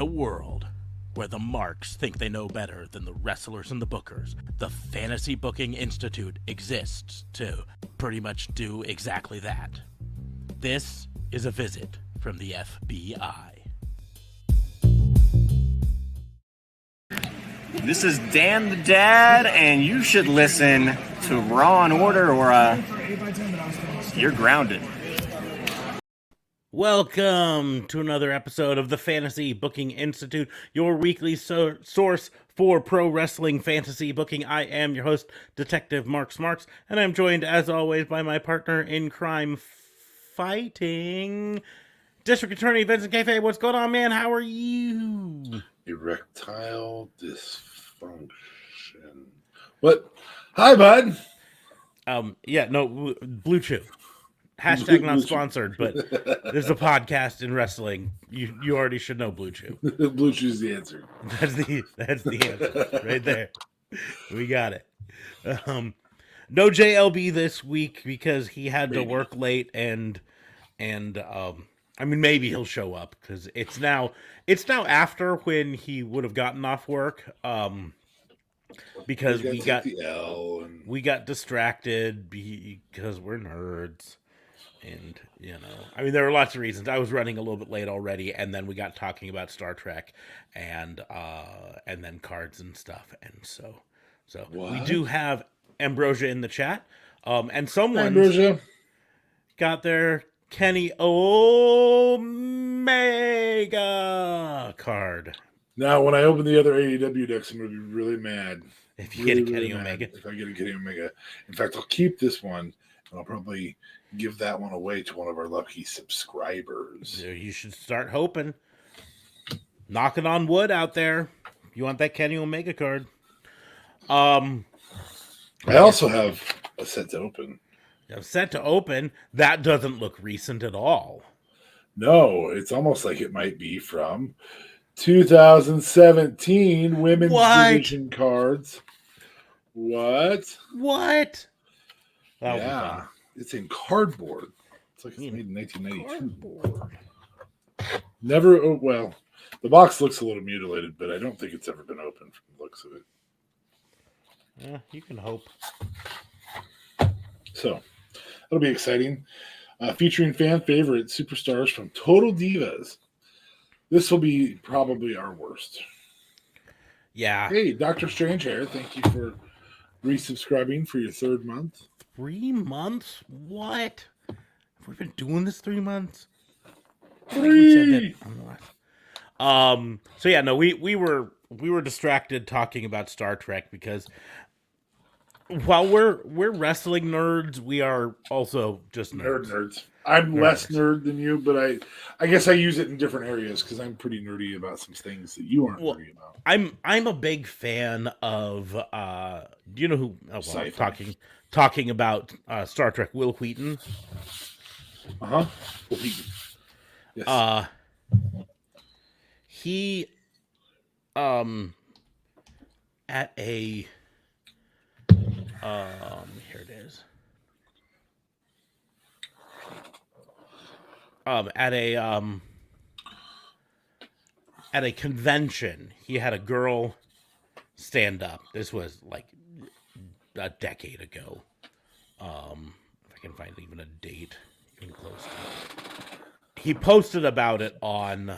a world where the marks think they know better than the wrestlers and the bookers, the Fantasy Booking Institute exists to pretty much do exactly that. This is a visit from the FBI. This is Dan the Dad, and you should listen to Raw and Order or you're grounded. Welcome to another episode of the Fantasy Booking Institute, your weekly source for pro wrestling fantasy booking. I am your host, Detective Mark Smarks, and I'm joined, as always, by my partner in crime fighting, District Attorney Vincent Kayfabe. What's going on, man? How are you? Erectile dysfunction. What? Hi, bud. Blue Chew. Hashtag not sponsored, but there's a podcast in wrestling. You already should know Blue Chew. Blue Chew's the answer. That's the answer right there. We got it. No JLB this week because he had to work late and I mean maybe he'll show up because it's now after when he would have gotten off work. Because we got distracted because we're nerds. And, I mean, there are lots of reasons. I was running a little bit late already, and then we got talking about Star Trek and then cards and stuff. And so we do have Ambrosia in the chat. And someone got their Kenny Omega card. Now, when I open the other AEW decks, I'm going to be really mad. If you get a Kenny Omega. If I get a Kenny Omega. In fact, I'll keep this one, and I'll probably give that one away to one of our lucky subscribers. You should start hoping. Knocking on wood out there. You want that Kenny Omega card. I also have a set to open. A set to open? That doesn't look recent at all. No, it's almost like it might be from 2017 women's division cards. What? Yeah, it's in cardboard. It's like it's made in 1992. Well, the box looks a little mutilated, but I don't think it's ever been opened from the looks of it. Yeah, you can hope. So, that'll be exciting. Featuring fan favorite superstars from Total Divas. This will be probably our worst. Yeah. Hey, Dr. Strangehair, thank you for resubscribing for your third month. 3 months? What? Have we been doing this 3 months? 3. So yeah, no, we were distracted talking about Star Trek because while we're wrestling nerds, we are also just nerds. I'm less nerd than you, but I guess I use it in different areas because I'm pretty nerdy about some things that you aren't nerdy about. I'm a big fan of do you know who talking about Star Trek, Will Wheaton? Will Wheaton. Yes. He at a here it is. At a convention, he had a girl stand up. This was like a decade ago. If I can find even a date even close to it. He posted about it on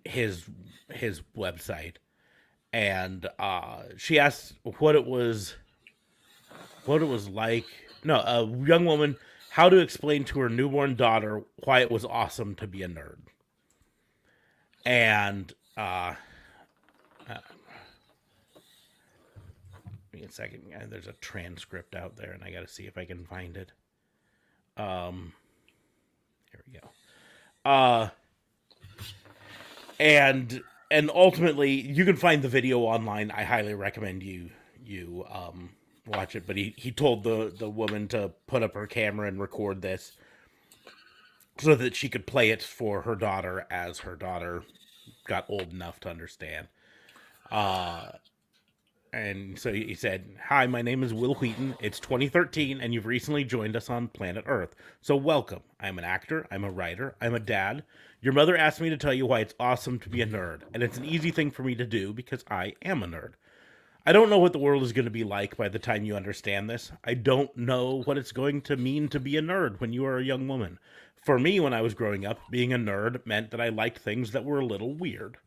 his website, and she asked what it was like. No, a young woman, how to explain to her newborn daughter why it was awesome to be a nerd. And give me a second. There's a transcript out there, and I got to see if I can find it. Here we go. And ultimately, you can find the video online. I highly recommend you watch it. But he told the woman to put up her camera and record this so that she could play it for her daughter as her daughter got old enough to understand. And so he said, "Hi, my name is Will Wheaton. It's 2013, and you've recently joined us on planet Earth. So welcome. I'm an actor, I'm a writer, I'm a dad. Your mother asked me to tell you why it's awesome to be a nerd, and it's an easy thing for me to do because I am a nerd. I don't know what the world is going to be like by the time you understand this. I don't know what it's going to mean to be a nerd when you are a young woman. For me, when I was growing up, being a nerd meant that I liked things that were a little weird.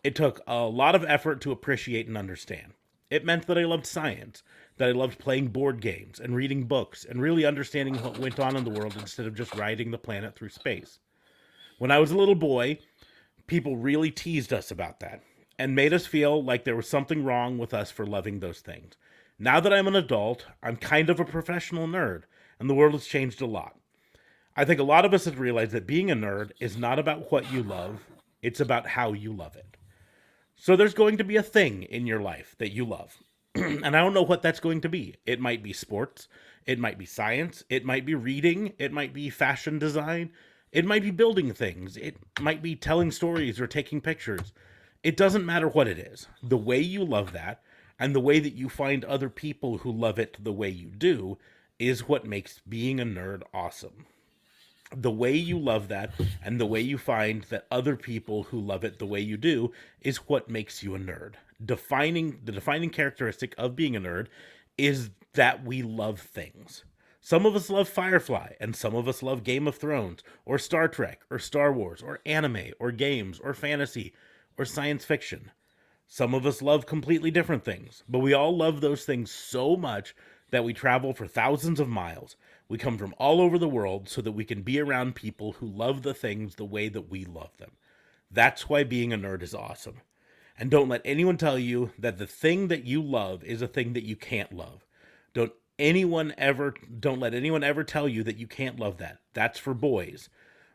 It took a lot of effort to appreciate and understand. It meant that I loved science, that I loved playing board games and reading books and really understanding what went on in the world instead of just riding the planet through space. When I was a little boy, people really teased us about that and made us feel like there was something wrong with us for loving those things. Now that I'm an adult, I'm kind of a professional nerd, and the world has changed a lot. I think a lot of us have realized that being a nerd is not about what you love, it's about how you love it. So there's going to be a thing in your life that you love. And I don't know what that's going to be. It might be sports, it might be science, it might be reading, it might be fashion design, it might be building things, it might be telling stories or taking pictures. It doesn't matter what it is. The way you love that and the way that you find other people who love it the way you do is what makes being a nerd awesome. The way you love that and the way you find that other people who love it the way you do is what makes you a nerd. The defining characteristic of being a nerd is that we love things. Some of us love Firefly, and some of us love Game of Thrones, or Star Trek, or Star Wars, or anime, or games, or fantasy, or science fiction. Some of us love completely different things, but we all love those things so much that we travel for thousands of miles. We come from all over the world so that we can be around people who love the things the way that we love them. That's why being a nerd is awesome. And don't let anyone tell you that the thing that you love is a thing that you can't love. Don't don't let anyone ever tell you that you can't love that. That's for boys.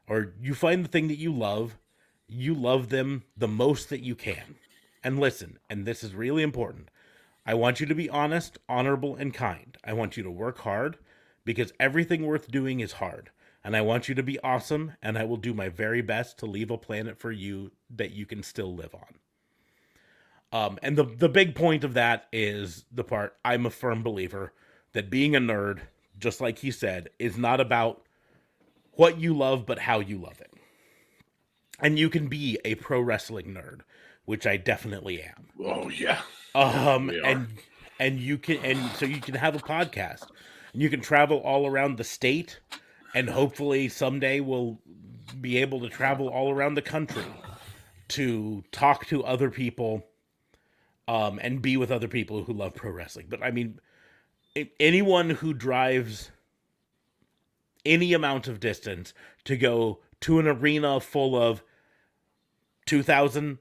Or you find the thing that you love them the most that you can. And listen, and this is really important. I want you to be honest, honorable, and kind. I want you to work hard because everything worth doing is hard. And I want you to be awesome, and I will do my very best to leave a planet for you that you can still live on. And the big point of that is the part I'm a firm believer that being a nerd, just like he said, is not about what you love, but how you love it. And you can be a pro wrestling nerd, which I definitely am. Oh yeah, we are. And so you can have a podcast, and you can travel all around the state, and hopefully someday we'll be able to travel all around the country to talk to other people, and be with other people who love pro wrestling. But I mean, anyone who drives any amount of distance to go to an arena full of 2,000,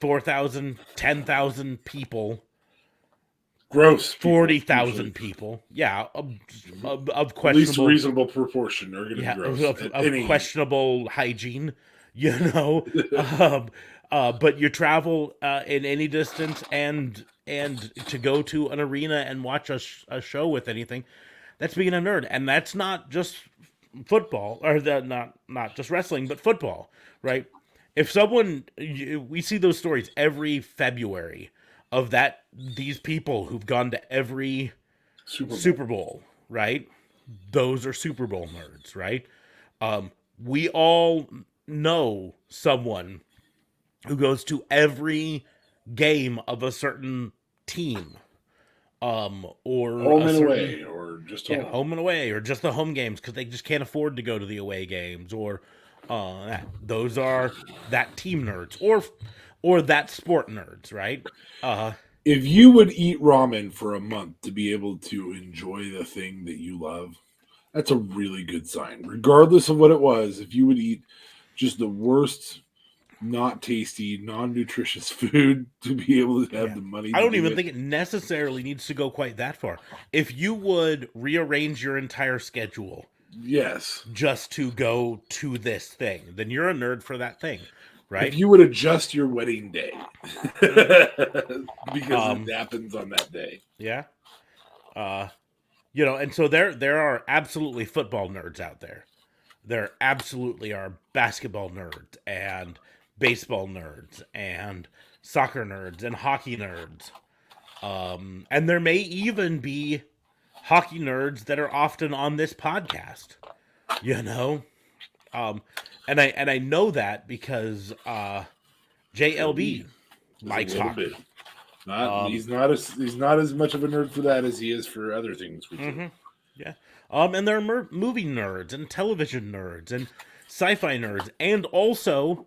4,000, 10,000 people, Gross. 40,000 people. Yeah, of At least a questionable, reasonable proportion are going to yeah, be gross. of questionable hygiene, you know. But you travel in any distance, and to go to an arena and watch a show with anything, that's being a nerd, and that's not just football, or not just wrestling, but football, right? If someone, we see those stories every February of these people who've gone to every Super Bowl, right? Those are Super Bowl nerds, right? We all know someone who goes to every game of a certain team, or Home a and certain, away, or just yeah, home. home and away, or just the home games because they just can't afford to go to the away games, or those are that team nerds, or that sport nerds, right? Uh, If you would eat ramen for a month to be able to enjoy the thing that you love, that's a really good sign. Regardless of what it was, if you would eat just the worst, not tasty, non nutritious food to be able to have yeah, the money I to don't do even it, think it necessarily needs to go quite that far. If you would rearrange your entire schedule yes. just to go to this thing, then you're a nerd for that thing, If right? you would adjust your wedding day because it Um, happens on that day. yeah. Uh, and so there are absolutely football nerds out there. There absolutely are basketball nerds and baseball nerds and soccer nerds and hockey nerds. And there may even be hockey nerds that are often on this podcast, you know. Um, and I know that because JLB Is a likes little bit. hockey. He's not as much of a nerd for that as he is for other things we do. Yeah. And there are movie nerds and television nerds and sci-fi nerds, and also,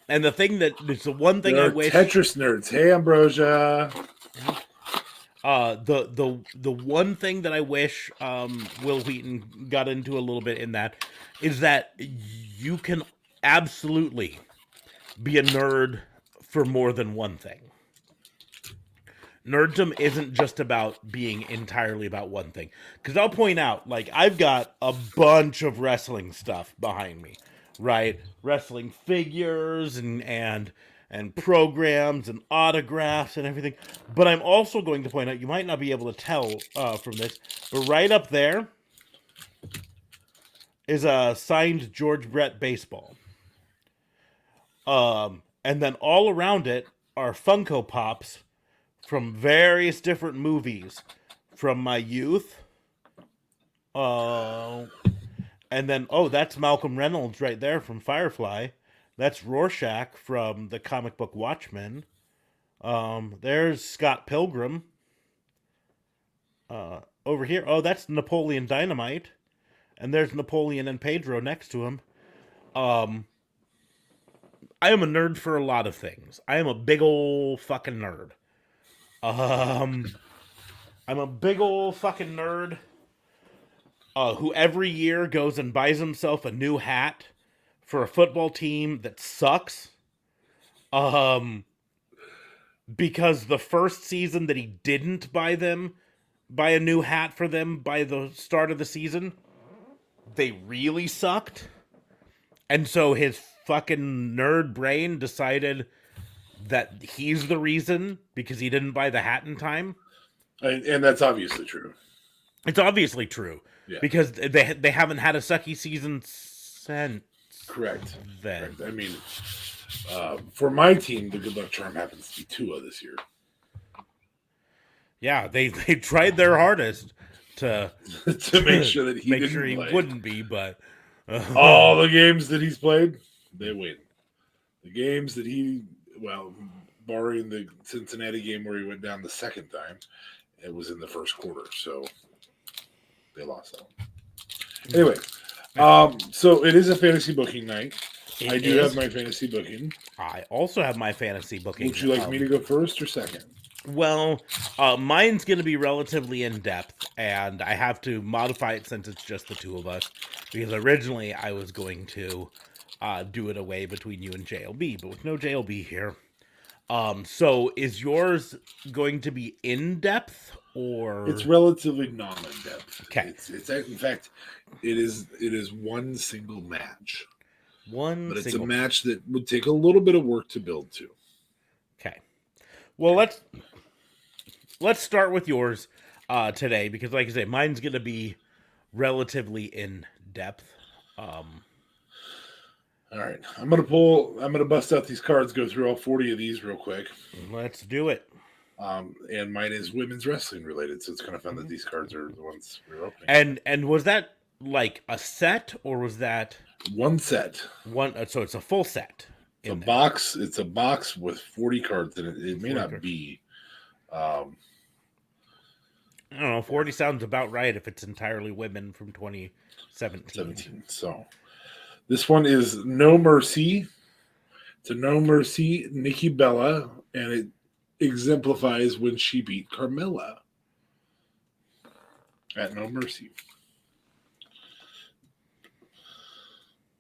and the thing that it's the one thing There I are wish. Tetris nerds. Hey, Ambrosia. The one thing that I wish Will Wheaton got into a little bit in that is that you can absolutely be a nerd for more than one thing. Nerddom isn't just about being entirely about one thing. Because I'll point out, like, I've got a bunch of wrestling stuff behind me, right? Wrestling figures and programs and autographs and everything. But I'm also going to point out, you might not be able to tell from this, but right up there is a signed George Brett baseball. And then all around it are Funko Pops from various different movies from my youth. And then, that's Malcolm Reynolds right there from Firefly. That's Rorschach from the comic book Watchmen. There's Scott Pilgrim. Over here, that's Napoleon Dynamite. And there's Napoleon and Pedro next to him. I am a nerd for a lot of things. I am a big ol' fucking nerd. I'm a big ol' fucking nerd who every year goes and buys himself a new hat for a football team that sucks. Because the first season that he didn't buy a new hat for them by the start of the season, they really sucked. And so his fucking nerd brain decided that he's the reason because he didn't buy the hat in time. And that's obviously true. It's obviously true. Yeah. Because they haven't had a sucky season since. Correct. Then. Correct. I mean, for my team, the good luck charm happens to be Tua this year. Yeah, they tried their hardest to make sure that he wouldn't be, but all the games that he's played, they win. The games that barring the Cincinnati game where he went down the second time, it was in the first quarter, so they lost that one. Anyway, so it is a fantasy booking night. I do have my fantasy booking. I also have my fantasy booking. Would you like me to go first or second? Well, mine's going to be relatively in-depth, and I have to modify it since it's just the two of us, because originally I was going to do it away between you and JLB, but with no JLB here. So is yours going to be in-depth, or? It's relatively non-in-depth. Okay. It's in fact, it is one single match. But it's a match that would take a little bit of work to build to. Okay. Well, let's start with yours today, because like I say, mine's going to be relatively in depth. All right. I'm going to bust out these cards, go through all 40 of these real quick. Let's do it. And mine is women's wrestling related, so it's kind of fun that these cards are the ones we're opening. And was that like a set, or was that one set? So it's a full set. It's a box with 40 cards in it. It may not be. I don't know. 40 sounds about right if it's entirely women from 2017. So this one is No Mercy. It's a No Mercy Nikki Bella, and it exemplifies when she beat Carmella at No Mercy.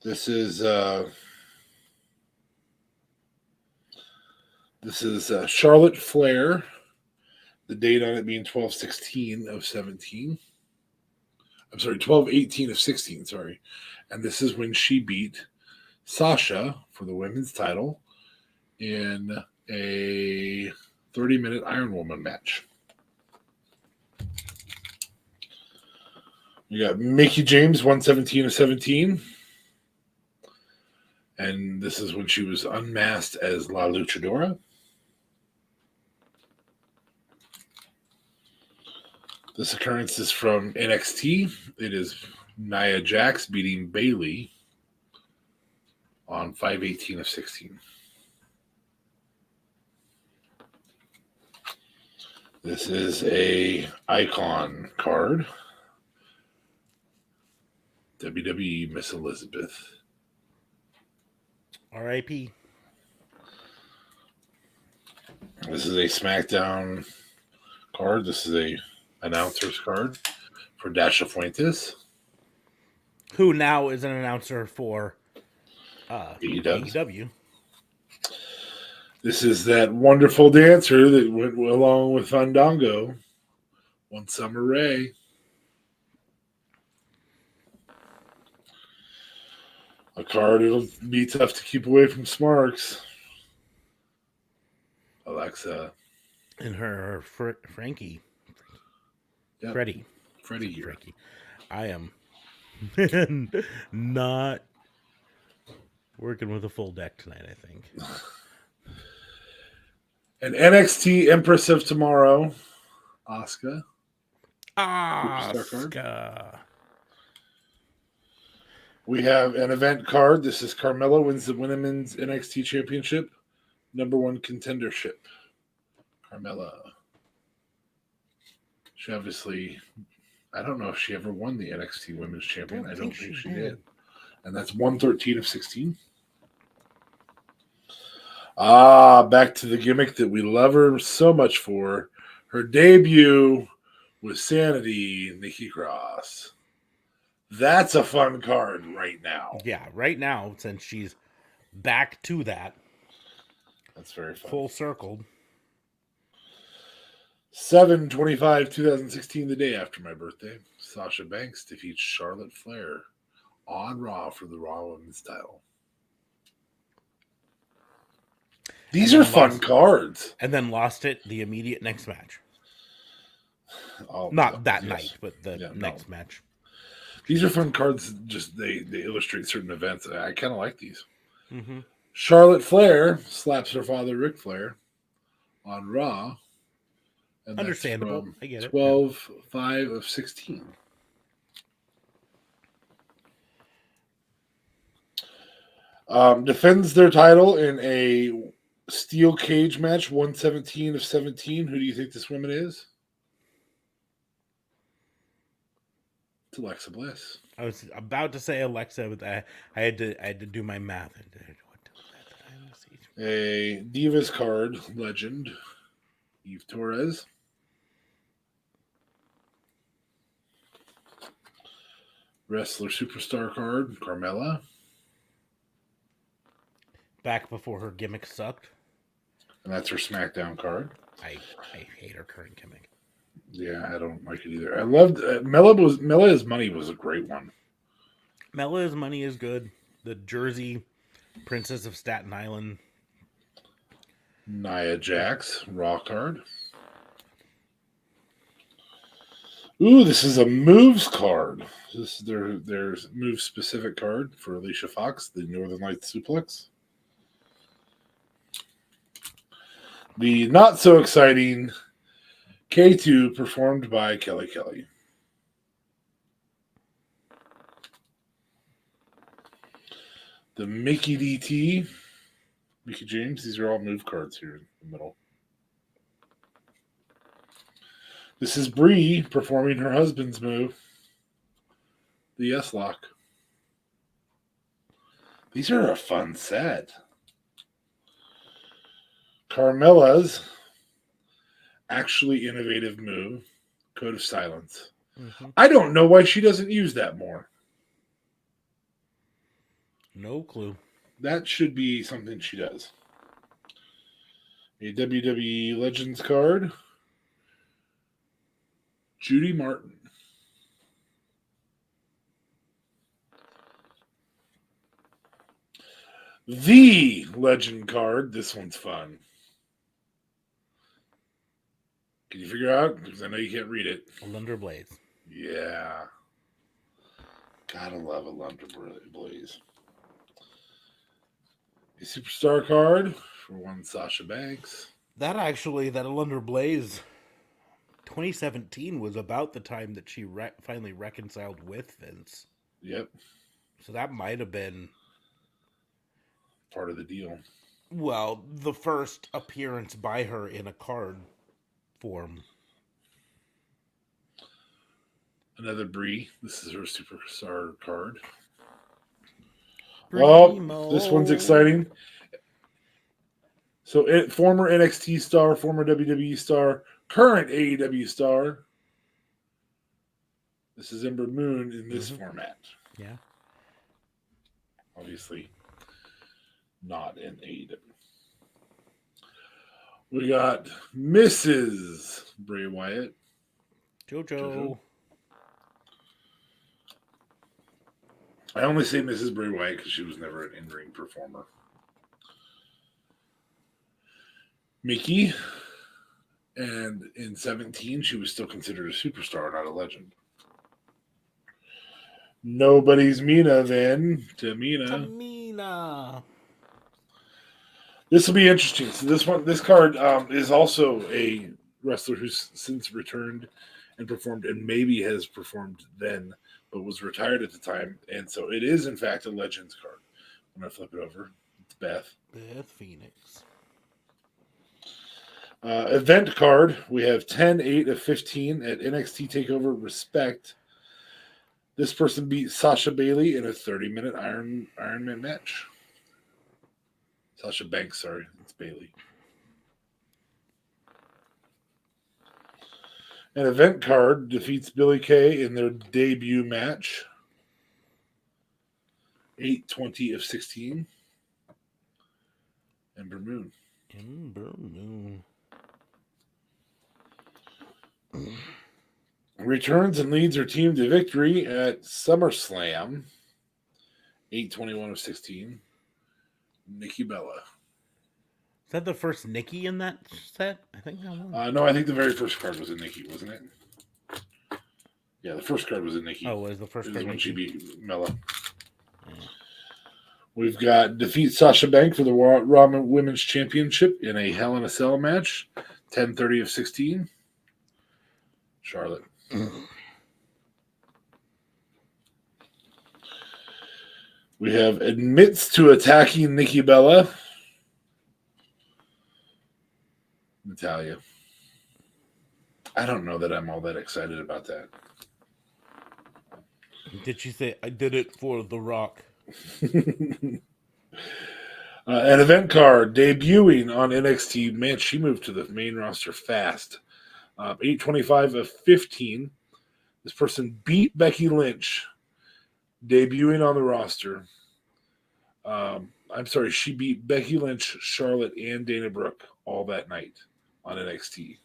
This is Charlotte Flair. The date on it being 12/16 of 17. I'm sorry, 12/18 of 16. Sorry, and this is when she beat Sasha for the women's title in a 30-minute Iron Woman match. We got Mickie James, 117 of 17. And this is when she was unmasked as La Luchadora. This occurrence is from NXT. It is Nia Jax beating Bailey on 5/18 of 16. This is a icon card. WWE Miss Elizabeth. R.I.P. This is a SmackDown card. This is a announcer's card for Dasha Fuentes. Who now is an announcer for AEW. AEW. This is that wonderful dancer that went along with Fandango. One Summer Rae. A card it'll be tough to keep away from Smarks. Alexa. And her Frankie. Yep. Freddie. Freddie here. Frankie. I am not working with a full deck tonight, I think. An NXT Empress of Tomorrow. Asuka. Asuka. We have an event card. This is Carmella wins the Women's NXT Championship. #1 contendership. Carmella. She obviously, I don't know if she ever won the NXT Women's Champion. I don't think she did. And that's 1/13 of 16. Back to the gimmick that we love her so much for. Her debut with Sanity, Nikki Cross. That's a fun card right now. Yeah, right now, since she's back to that. That's very fun. Full circled. 7/25/2016, the day after my birthday, Sasha Banks defeats Charlotte Flair on Raw for the Raw Women's title. These are fun cards. And then lost it the immediate next match. Night, but the next match. These are fun cards. Just they illustrate certain events. I kind of like these. Mm-hmm. Charlotte Flair slaps her father Ric Flair on Raw. And understandable. I get it. 12/5 of 16. Defends their title in a steel cage match, 1/17 of 17. Who do you think this woman is? It's Alexa Bliss. I was about to say Alexa, but I had to do my math. A Divas card legend, Eve Torres. Wrestler superstar card, Carmella. Back before her gimmick sucked. And that's her SmackDown card. I hate her current gimmick. Yeah, I don't like it either. I loved Mela is Money was a great one. Mela is Money is good. The Jersey Princess of Staten Island. Nia Jax, Raw card. Ooh, this is a moves card. This is their move specific card for Alicia Fox, the Northern Lights suplex. The not so exciting K2 performed by Kelly Kelly. The Mickey DT, Mickey James. These are all move cards here in the middle. This is Brie performing her husband's move, the S-Lock. These are a fun set. Carmella's actually innovative move, Code of Silence. Mm-hmm. I don't know why she doesn't use that more. No clue. That should be something she does. A WWE Legends card. Judy Martin. The Legend card. This one's fun. Can you figure out? Because I know you can't read it. Alundra Blaze. Yeah. Gotta love Alundra Blaze. A superstar card for one Sasha Banks. That Alundra Blaze 2017 was about the time that she finally reconciled with Vince. Yep, So that might have been, part of the deal. well, the first appearance by her in a card form. Another Brie. This is her superstar card. Primo. Oh, this one's exciting. So, former NXT star, former WWE star, current AEW star. This is Ember Moon in this format. Yeah. Obviously, not in AEW. We got Mrs. Bray Wyatt. JoJo. I only say Mrs. Bray Wyatt because she was never an in-ring performer. Mickey. And in 17, she was still considered a superstar, not a legend. Nobody's Mina then. Tamina. This will be interesting. So this card is also a wrestler who's since returned and performed, and maybe has performed then, but was retired at the time. And so it is, in fact, a Legends card. I'm going to flip it over. It's Beth. Beth Phoenix. Event card. We have 10-8 of 15 at NXT TakeOver Respect. This person beat Sasha Bailey in a 30-minute Iron Man match. Sasha Banks, sorry. It's Bailey. An event card defeats Billie Kay in their debut match. 8-20 of 16. Ember Moon. Returns and leads her team to victory at SummerSlam. 8-21 of 16. Nikki Bella. Is that the first Nikki in that set? I think that was. No, I think the very first card was a Nikki, wasn't it? Yeah, the first card was a Nikki. Oh, was the first card when Nikki? she beat Mella. Yeah. We've got defeat Sasha Banks for the Raw Women's Championship in a Hell in a Cell match. 10-30 of 16. Charlotte. We have admits to attacking Nikki Bella. Natalya. I don't know that I'm all that excited about that. Did she say, I did it for The Rock? An event card debuting on NXT. Man, she moved to the main roster fast. 8-25 of 15. This person beat Becky Lynch, debuting on the roster. I'm sorry, she beat Becky Lynch, Charlotte, and Dana Brooke all that night on NXT.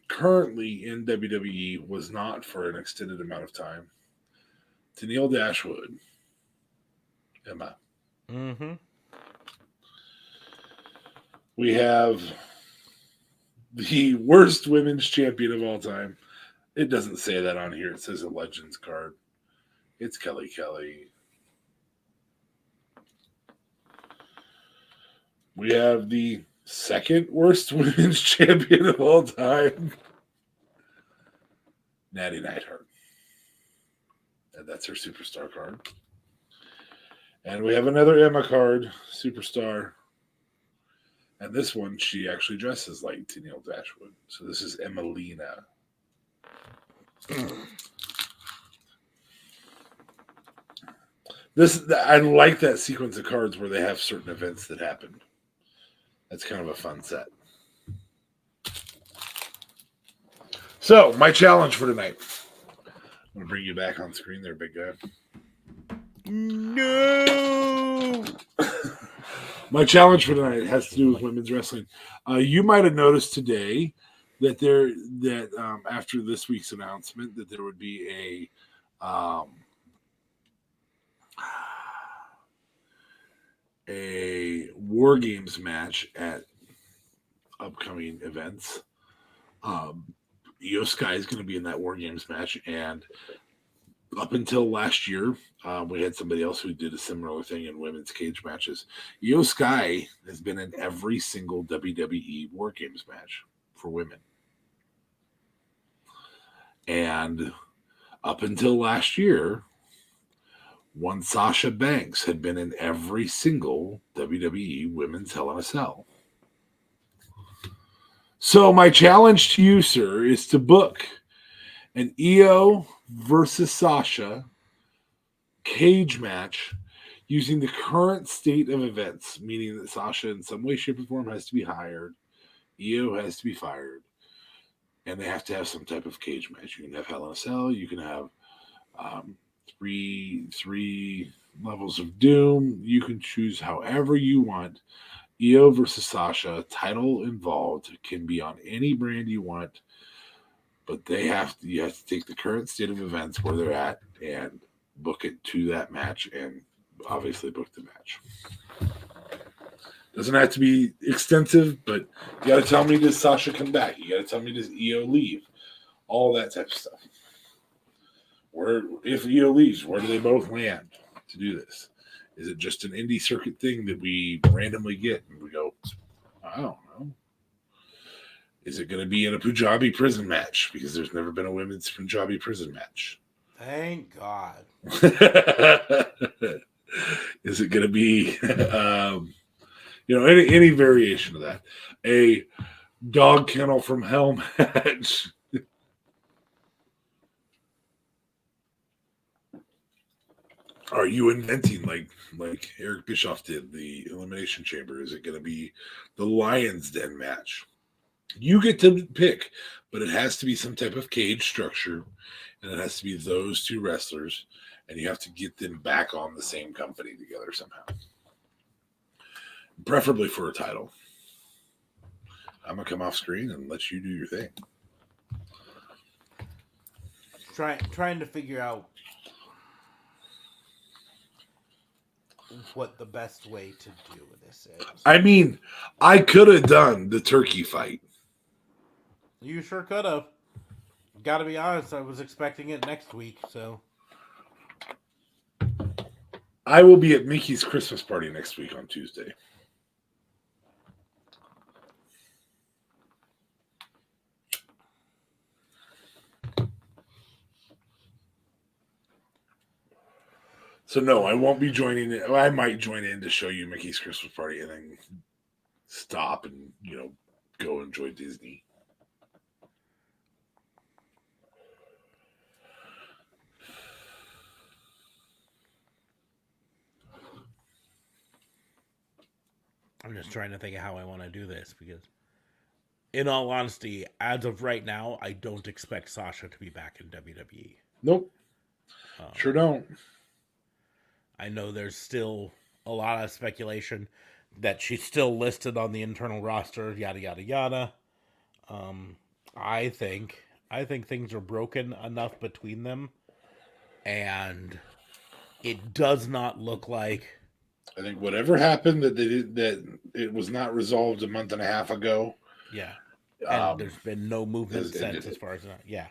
Currently in WWE, was not for an extended amount of time. Tenille Dashwood. Emma. Mm-hmm. We have the worst women's champion of all time. It doesn't say that on here. It says a Legends card. It's Kelly Kelly. We have the second worst women's champion of all time, Natty Neidhart. And that's her superstar card. And we have another Emma card, superstar. And this one, she actually dresses like Tenille Dashwood. So this is Emelina. I like that sequence of cards where they have certain events that happen. That's kind of a fun set. So, my challenge for tonight. I'm going to bring you back on screen there, big guy. No! My challenge for tonight has to do with women's wrestling. You might have noticed today that after this week's announcement that there would be a War Games match at upcoming events. Io Sky is going to be in that War Games match, and up until last year, we had somebody else who did a similar thing in women's cage matches. Io Sky has been in every single WWE War Games match for women. And up until last year, one Sasha Banks had been in every single WWE Women's Hell in a Cell. So my challenge to you, sir, is to book an Io versus Sasha cage match using the current state of events, meaning that Sasha in some way, shape, or form has to be hired, Io has to be fired, and they have to have some type of cage match. You can have Hell in a Cell, you can have um, three levels of Doom. You can choose however you want. Io versus Sasha, title involved, can be on any brand you want, but you have to take the current state of events where they're at and book it to that match, and obviously book the match. Doesn't have to be extensive, but you got to tell me, does Sasha come back? You got to tell me, does Io leave? All that type of stuff. Where, if Io leaves, where do they both land to do this? Is it just an indie circuit thing that we randomly get and we go, I don't know. Is it going to be in a Punjabi prison match? Because there's never been a women's Punjabi prison match. Thank God. Is it going to be, any variation of that? A dog kennel from hell match. Are you inventing like Eric Bischoff did the Elimination Chamber? Is it going to be the Lions Den match? You get to pick, but it has to be some type of cage structure, and it has to be those two wrestlers, and you have to get them back on the same company together somehow, preferably for a title. I'm gonna come off screen and let you do your thing. Trying to figure out what the best way to do this is. I mean, I could have done the turkey fight. You sure could have. Got to be honest, I was expecting it next week, so. I will be at Mickey's Christmas party next week on Tuesday. So no, I won't be joining it. I might join in to show you Mickey's Christmas party and then stop and, go enjoy Disney. I'm just trying to think of how I want to do this because, in all honesty, as of right now, I don't expect Sasha to be back in WWE. Nope. Sure don't. I know there's still a lot of speculation that she's still listed on the internal roster, yada yada yada. I think things are broken enough between them, and it does not look like. I think whatever happened that it was not resolved a month and a half ago. Yeah, and there's been no movement since, as far as that. Yeah,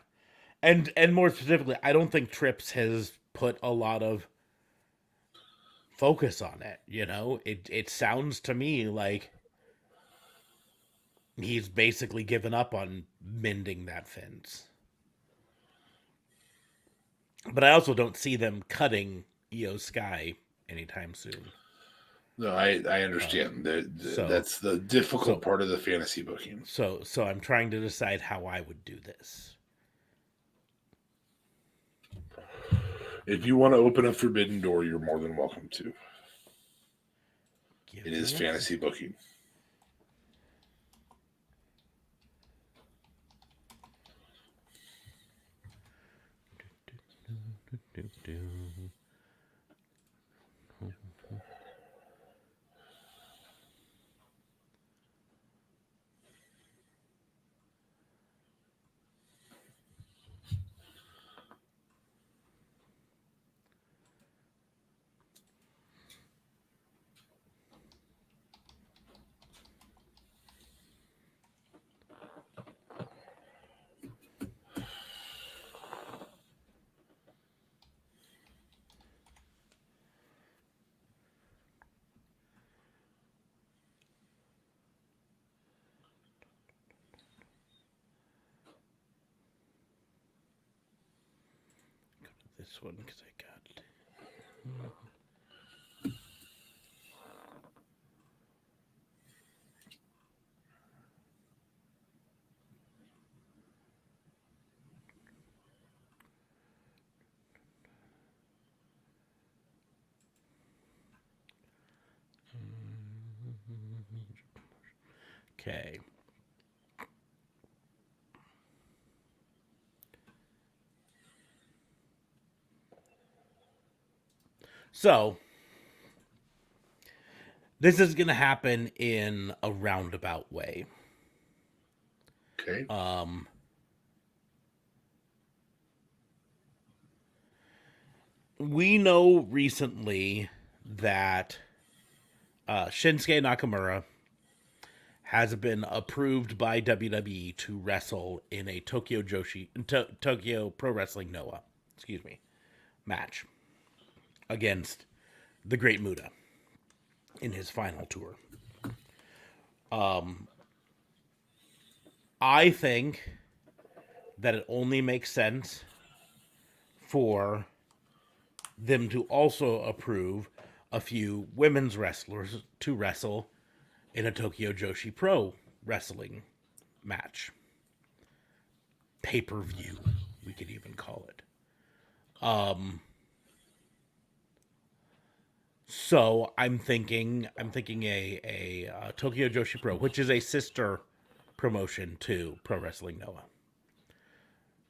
and more specifically, I don't think Trips has put a lot of focus on it. It sounds to me like he's basically given up on mending that fence. But I also don't see them cutting Io Sky anytime soon. No, I understand. That's the difficult part of the fantasy booking. So I'm trying to decide how I would do this. If you want to open a forbidden door, you're more than welcome to. It is fantasy booking. this one because I got. Okay. So, this is going to happen in a roundabout way. Okay. We know recently that Shinsuke Nakamura has been approved by WWE to wrestle in a Tokyo Pro Wrestling Noah, match against the Great Muta in his final tour. I think that it only makes sense for them to also approve a few women's wrestlers to wrestle in a Tokyo Joshi Pro wrestling match. Pay-per-view, we could even call it. So I'm thinking a Tokyo Joshi Pro, which is a sister promotion to Pro Wrestling Noah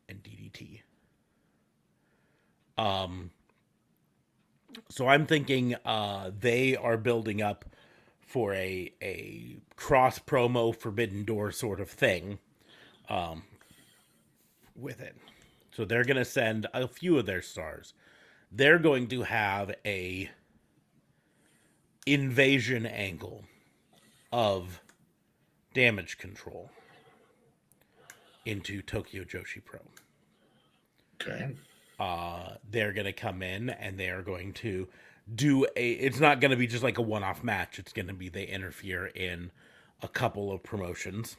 and DDT. So I'm thinking they are building up for a cross promo Forbidden Door sort of thing with it. So they're going to send a few of their stars. They're going to have a invasion angle of Damage Control into Tokyo Joshi Pro. Okay. They're going to come in and they are going to do it's not going to be just like a one-off match. It's going to be they interfere in a couple of promotions,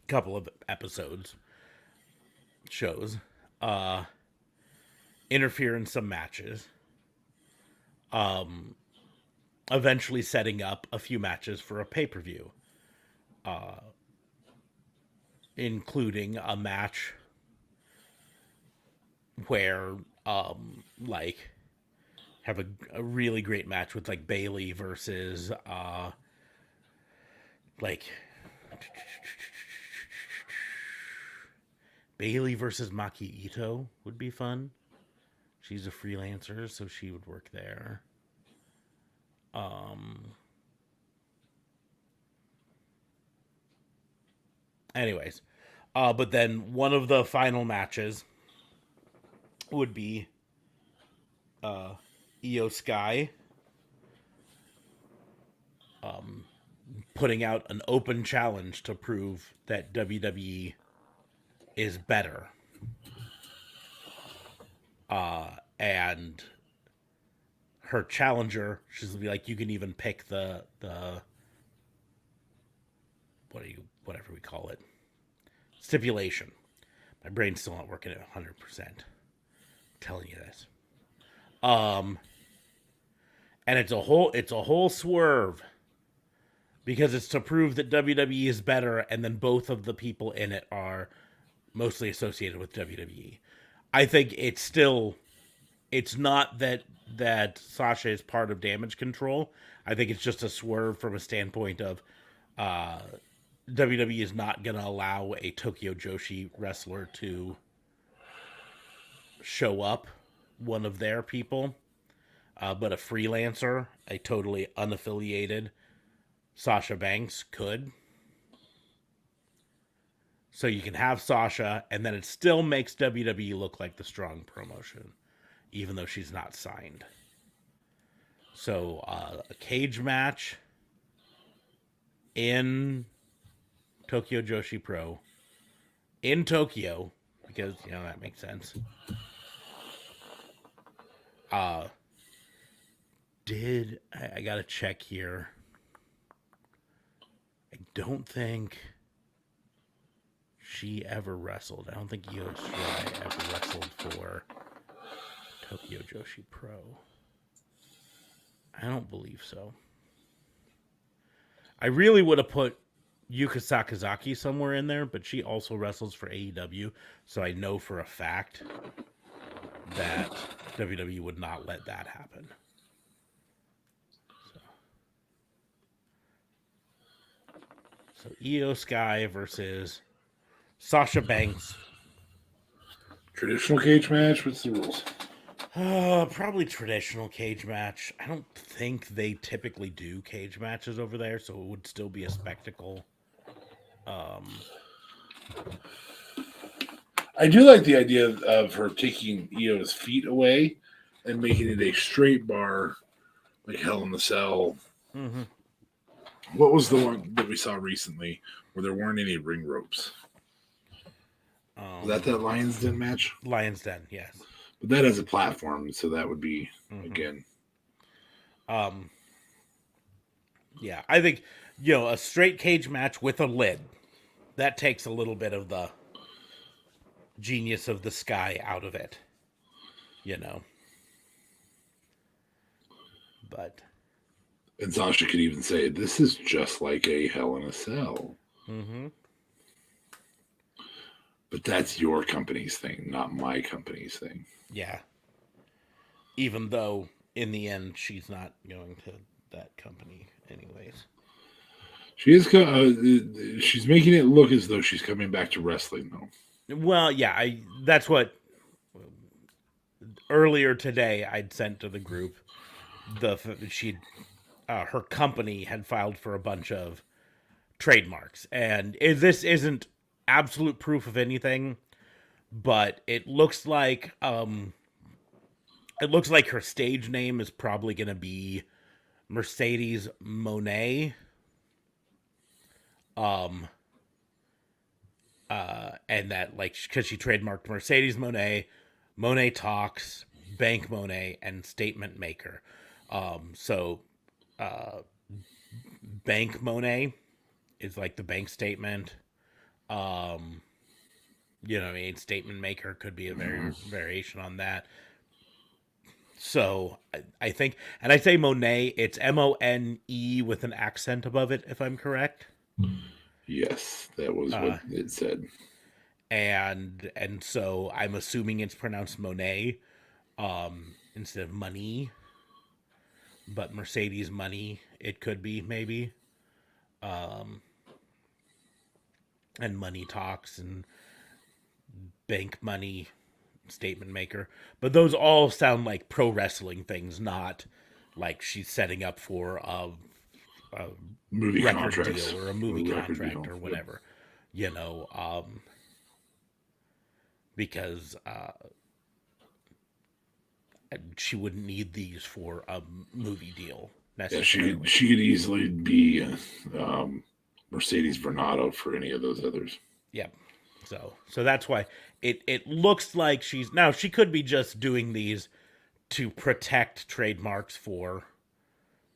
couple of episodes, shows, interfere in some matches, eventually setting up a few matches for a pay-per-view, including a match where like have a really great match with like Bailey versus like Bailey versus Maki Ito would be fun. She's a freelancer, so she would work there. Anyways, but then one of the final matches would be Io Sky putting out an open challenge to prove that WWE is better. And her challenger, she's gonna be like, you can even pick the whatever we call it, stipulation. My brain's still not working at 100%. I'm telling you this. And it's a whole swerve because it's to prove that WWE is better, and then both of the people in it are mostly associated with WWE. I think it's not that Sasha is part of Damage Control. I think it's just a swerve from a standpoint of WWE is not going to allow a Tokyo Joshi wrestler to show up, one of their people, but a freelancer, a totally unaffiliated Sasha Banks could. So you can have Sasha, and then it still makes WWE look like the strong promotion, even though she's not signed. So a cage match in Tokyo Joshi Pro in Tokyo, because that makes sense. I gotta check here. I don't think she ever wrestled. I don't think Io Shirai ever wrestled for Tokyo Joshi Pro. I don't believe so. I really would have put Yuka Sakazaki somewhere in there, but she also wrestles for AEW, so I know for a fact that WWE would not let that happen. So Io Sky versus Sasha Banks. Traditional cage match. What's the rules? Probably traditional cage match. I don't think they typically do cage matches over there, so it would still be a spectacle. I do like the idea of her taking Io's feet away and making it a straight bar, like Hell in the Cell. Mm-hmm. What was the one that we saw recently where there weren't any ring ropes? Was that Lion's Den match? Lion's Den, yes. But that has a platform, so that would be again. Yeah, I think a straight cage match with a lid that takes a little bit of the genius of the Sky out of it, But And Sasha could even say, "This is just like a Hell in a Cell." Mm-hmm. But that's your company's thing, not my company's thing. Yeah. Even though in the end she's not going to that company anyways. She is. She's making it look as though she's coming back to wrestling, though. Well, yeah, that's what earlier today I'd sent to the group. Her company had filed for a bunch of trademarks, and this isn't absolute proof of anything, but it looks like her stage name is probably going to be Mercedes Monet. And that, like, because she trademarked Mercedes Monet, Monet Talks, Bank Monet, and Statement Maker. So Bank Monet is like the bank statement. You know what I mean? Statement Maker could be a variation on that. So I think, and I say Monet, it's Mone with an accent above it, if I'm correct. Yes, that was what it said. And so I'm assuming it's pronounced Monet instead of money, but Mercedes Money it could be maybe. And Money Talks and Bank Money, Statement Maker, but those all sound like pro wrestling things, not like she's setting up for a Movie record contracts deal or a movie contract deal. or whatever, because she wouldn't need these for a movie deal necessarily. Yeah, she could easily be Mercedes Vernado for any of those others. Yep. So that's why it looks like she could be just doing these to protect trademarks for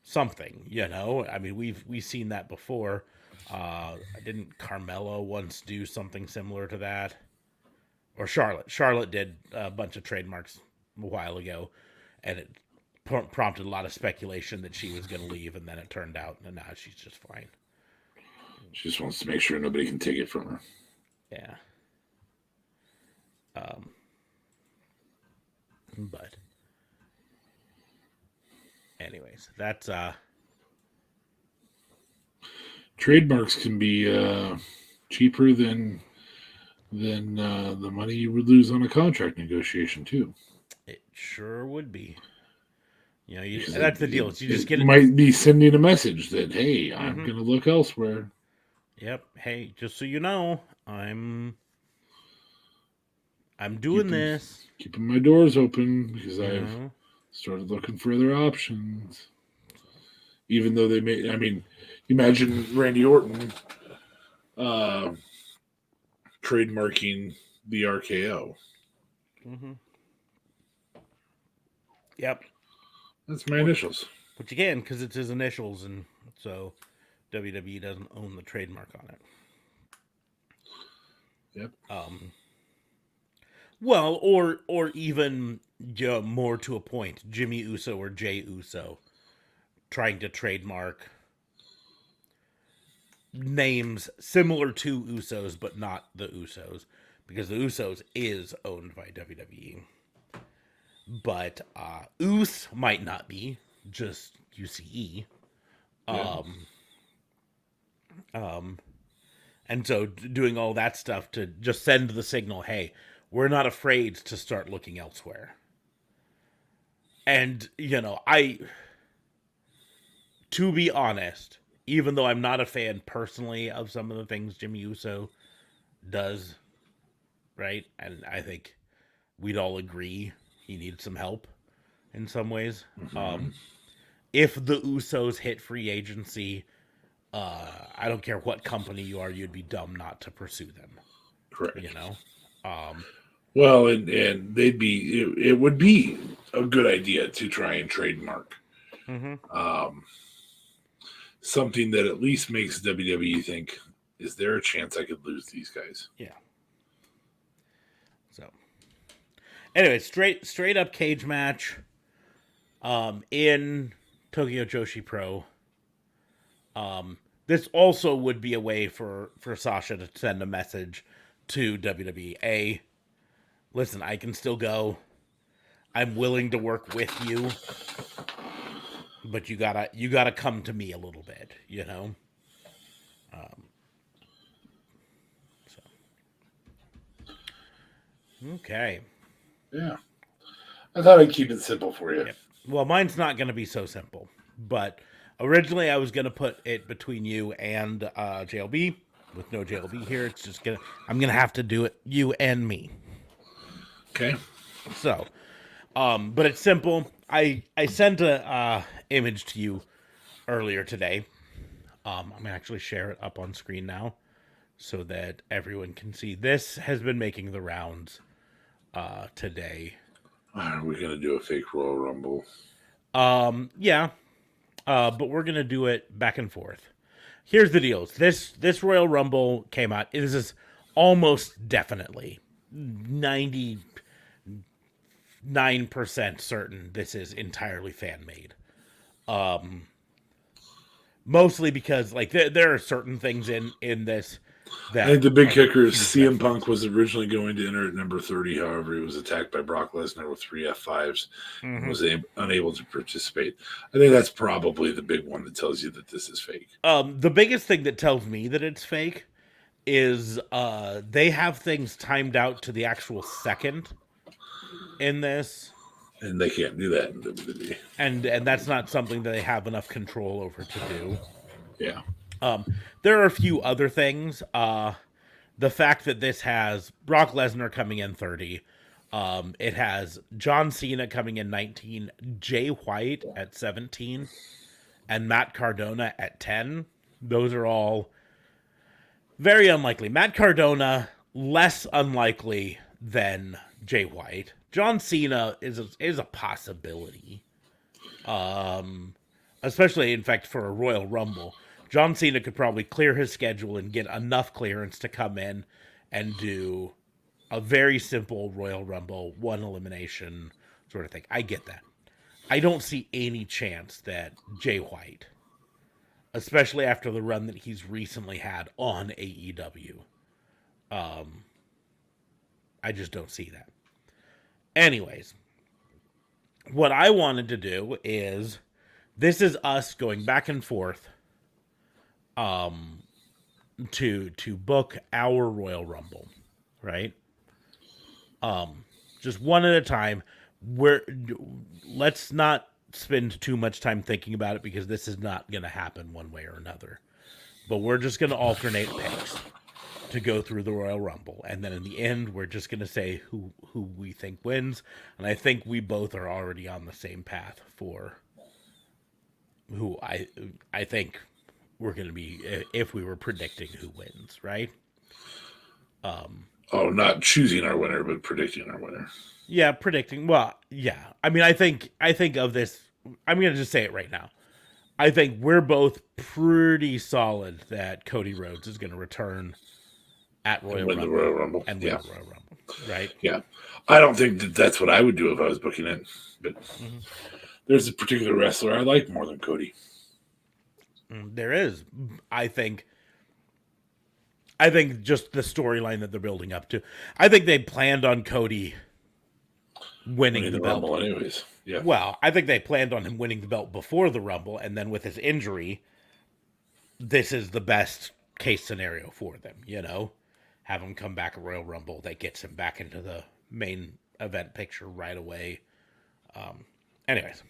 something, I mean, we've seen that before. Didn't Carmelo once do something similar to that? Or Charlotte did a bunch of trademarks a while ago, and it prompted a lot of speculation that she was going to leave, and then it turned out, and now she's just fine. She just wants to make sure nobody can take it from her. Yeah. But anyways, that's trademarks can be cheaper than the money you would lose on a contract negotiation too. It sure would be. That's the deal. You just get might be sending a message that, hey, I'm going to look elsewhere. Yep. Hey, just so you know, I'm doing this. Keeping my doors open because I've started looking for other options. Even though they may, I mean, imagine Randy Orton trademarking the RKO. Mm-hmm. Yep. That's my initials. But you can, because it's his initials, and so WWE doesn't own the trademark on it. Yep. Well, or even yeah, more to a point, Jimmy Uso or Jay Uso trying to trademark names similar to Usos, but not the Usos, because the Usos is owned by WWE. But Us might not be, just UCE. Yeah. And so doing all that stuff to just send the signal, hey, we're not afraid to start looking elsewhere. And, to be honest, even though I'm not a fan personally of some of the things Jimmy Uso does, right? And I think we'd all agree he needs some help in some ways. If the Usos hit free agency, I don't care what company you are, you'd be dumb not to pursue them. Correct. You know, um, Well, and they'd be it would be a good idea to try and trademark something that at least makes WWE think, is there a chance I could lose these guys? yeah. So, anyway, straight up cage match, in Tokyo Joshi Pro. This also would be a way for Sasha to send a message to WWE. Listen, I can still go. I'm willing to work with you, but you gotta come to me a little bit, So okay. Yeah. I thought I'd keep it simple for you. Yep. Well, mine's not gonna be so simple, but originally I was gonna put it between you and JLB. With no JLB here, I'm gonna have to do it you and me. Okay. So, but it's simple. I sent a image to you earlier today. I'm gonna actually share it up on screen now so that everyone can see. This has been making the rounds today. Are we gonna do a fake Royal Rumble? Yeah, but we're gonna do it back and forth. Here's the deal. This Royal Rumble came out. It is almost definitely 99% certain this is entirely fan made. Mostly because like there are certain things in this that I think the big are kicker is huge red CM Punk flags. was originally going to enter at number 30. However, he was attacked by Brock Lesnar with three F5s and was unable to participate. I think that's probably the big one that tells you that this is fake. The biggest thing that tells me that it's fake is they have things timed out to the actual second in this, And they can't do that in WWE. and that's not something that they have enough control over to do. Yeah. There are a few other things. The fact that this has Brock Lesnar coming in 30, it has John Cena coming in 19, Jay White at 17, and Matt Cardona at 10. Those are all very unlikely. Matt Cardona, less unlikely than Jay White. John Cena is a possibility. Especially, in fact, for a Royal Rumble. John Cena could probably clear his schedule and get enough clearance to come in and do a very simple Royal Rumble, one elimination sort of thing. I get that. I don't see any chance that Jay White, especially after the run that he's recently had on AEW, I just don't see that. Anyways, what I wanted to do is this is us going back and forth to book our Royal Rumble, right? Just one at a time. Let's not spend too much time thinking about it because this is not going to happen one way or another. But we're just going to alternate picks to go through the Royal Rumble, and then in the end, we're just going to say who we think wins. And I think we both are already on the same path for who I think we're going to be if we were predicting who wins, right? Oh, not choosing our winner, but predicting our winner. Yeah, predicting. Well, yeah. I mean, I think of this. I'm going to just say it right now. I think we're both pretty solid that Cody Rhodes is going to return at And Royal win the Rumble Royal Rumble. and win Yeah. the Royal Rumble, right? Yeah. I don't think that that's what I would do if I was booking it, but there's a particular wrestler I like more than Cody. There is, I think just the storyline that they're building up to. I think they planned on Cody winning the belt. Rumble, anyways. Yeah. Well, I think they planned on him winning the belt before the Rumble, and then with his injury, this is the best case scenario for them, you know? Have him come back at Royal Rumble that gets him back into the main event picture right away. Anyways.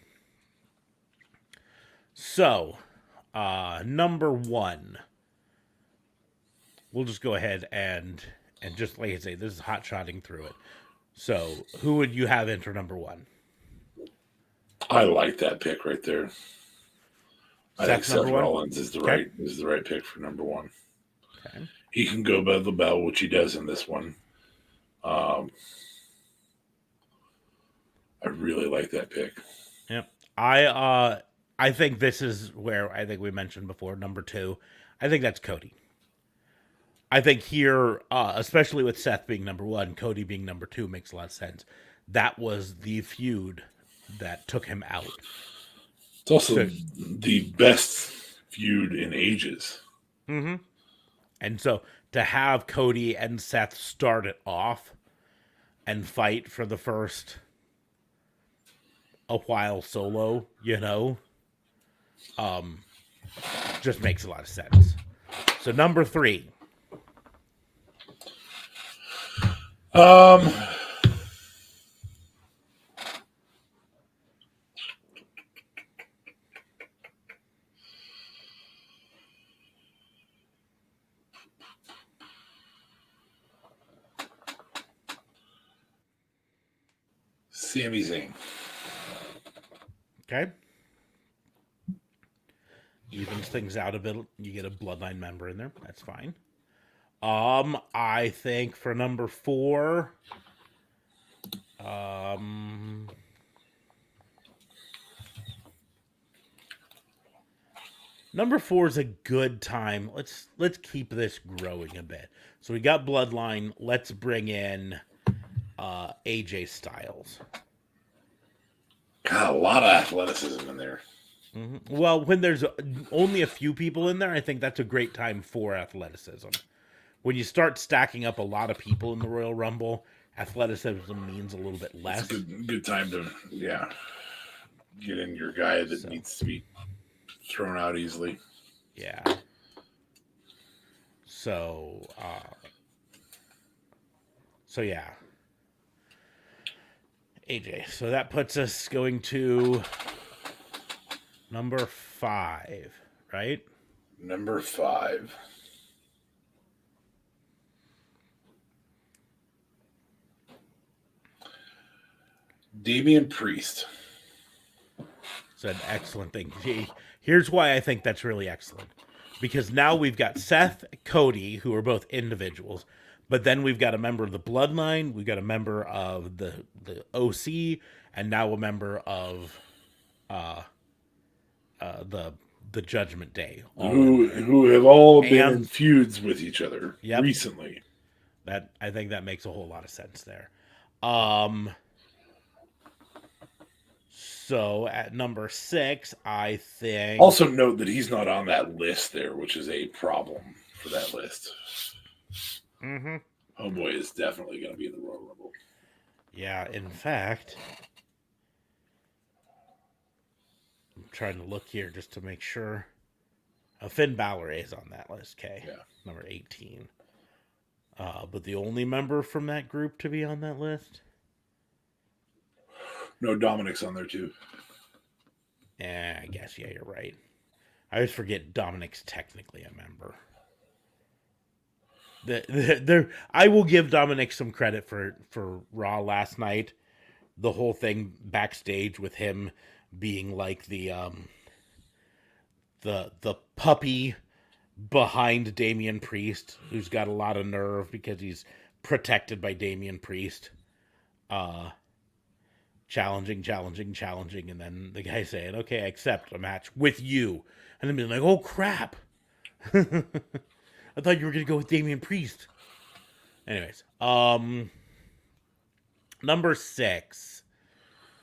So, number one. We'll just go ahead and just like I say, this is hot shotting through it. So, who would you have enter number one? I like that pick right there. I think Seth's number Seth one? Rollins is the Okay. right pick for number one. Okay. He can go by the bell, which he does in this one. I really like that pick. Yep. I think this is where I think we mentioned before, number two. I think that's Cody. I think here, especially with Seth being number one, Cody being number two makes a lot of sense. That was the feud that took him out. It's also the best feud in ages. Mm-hmm. And so to have Cody and Seth start it off and fight for the first a while solo, you know, just makes a lot of sense. So number three. Sami Zayn. Okay. Evens things out a bit. You get a bloodline member in there. That's fine. I think for number four, number four is a good time. Let's keep this growing a bit. So we got bloodline. Let's bring in AJ Styles. God, a lot of athleticism in there. Mm-hmm. Well, when there's only a few people in there, I think that's a great time for athleticism. When you start stacking up a lot of people in the Royal Rumble, athleticism means a little bit less. It's a good time to, get in your guy that needs to be thrown out easily. Yeah. So yeah. AJ. So that puts us going to number 5, right? Number 5. Damian Priest. It's an excellent thing. Here's why I think that's really excellent. Because now we've got Seth, Cody, who are both individuals, but then we've got a member of the Bloodline, we've got a member of the OC, and now a member of the Judgment Day, who have all been in feuds with each other recently. That I think that makes a whole lot of sense there. So at number 6, I think. Also note that he's not on that list there, which is a problem for that list. Mm-hmm. Homeboy is definitely going to be in the Royal Rumble. Yeah, in fact, I'm trying to look here just to make sure. Finn Balor is on that list, okay? Yeah. Number 18. But the only member from that group to be on that list? No, Dominic's on there too. Yeah, I guess, yeah, you're right. I always forget Dominic's technically a member. I will give Dominic some credit for Raw last night. The whole thing backstage with him being like the puppy behind Damian Priest, who's got a lot of nerve because he's protected by Damian Priest. Challenging, and then the guy saying, okay, I accept a match with you. And then being like, oh crap. I thought you were going to go with Damian Priest. Anyways, number 6.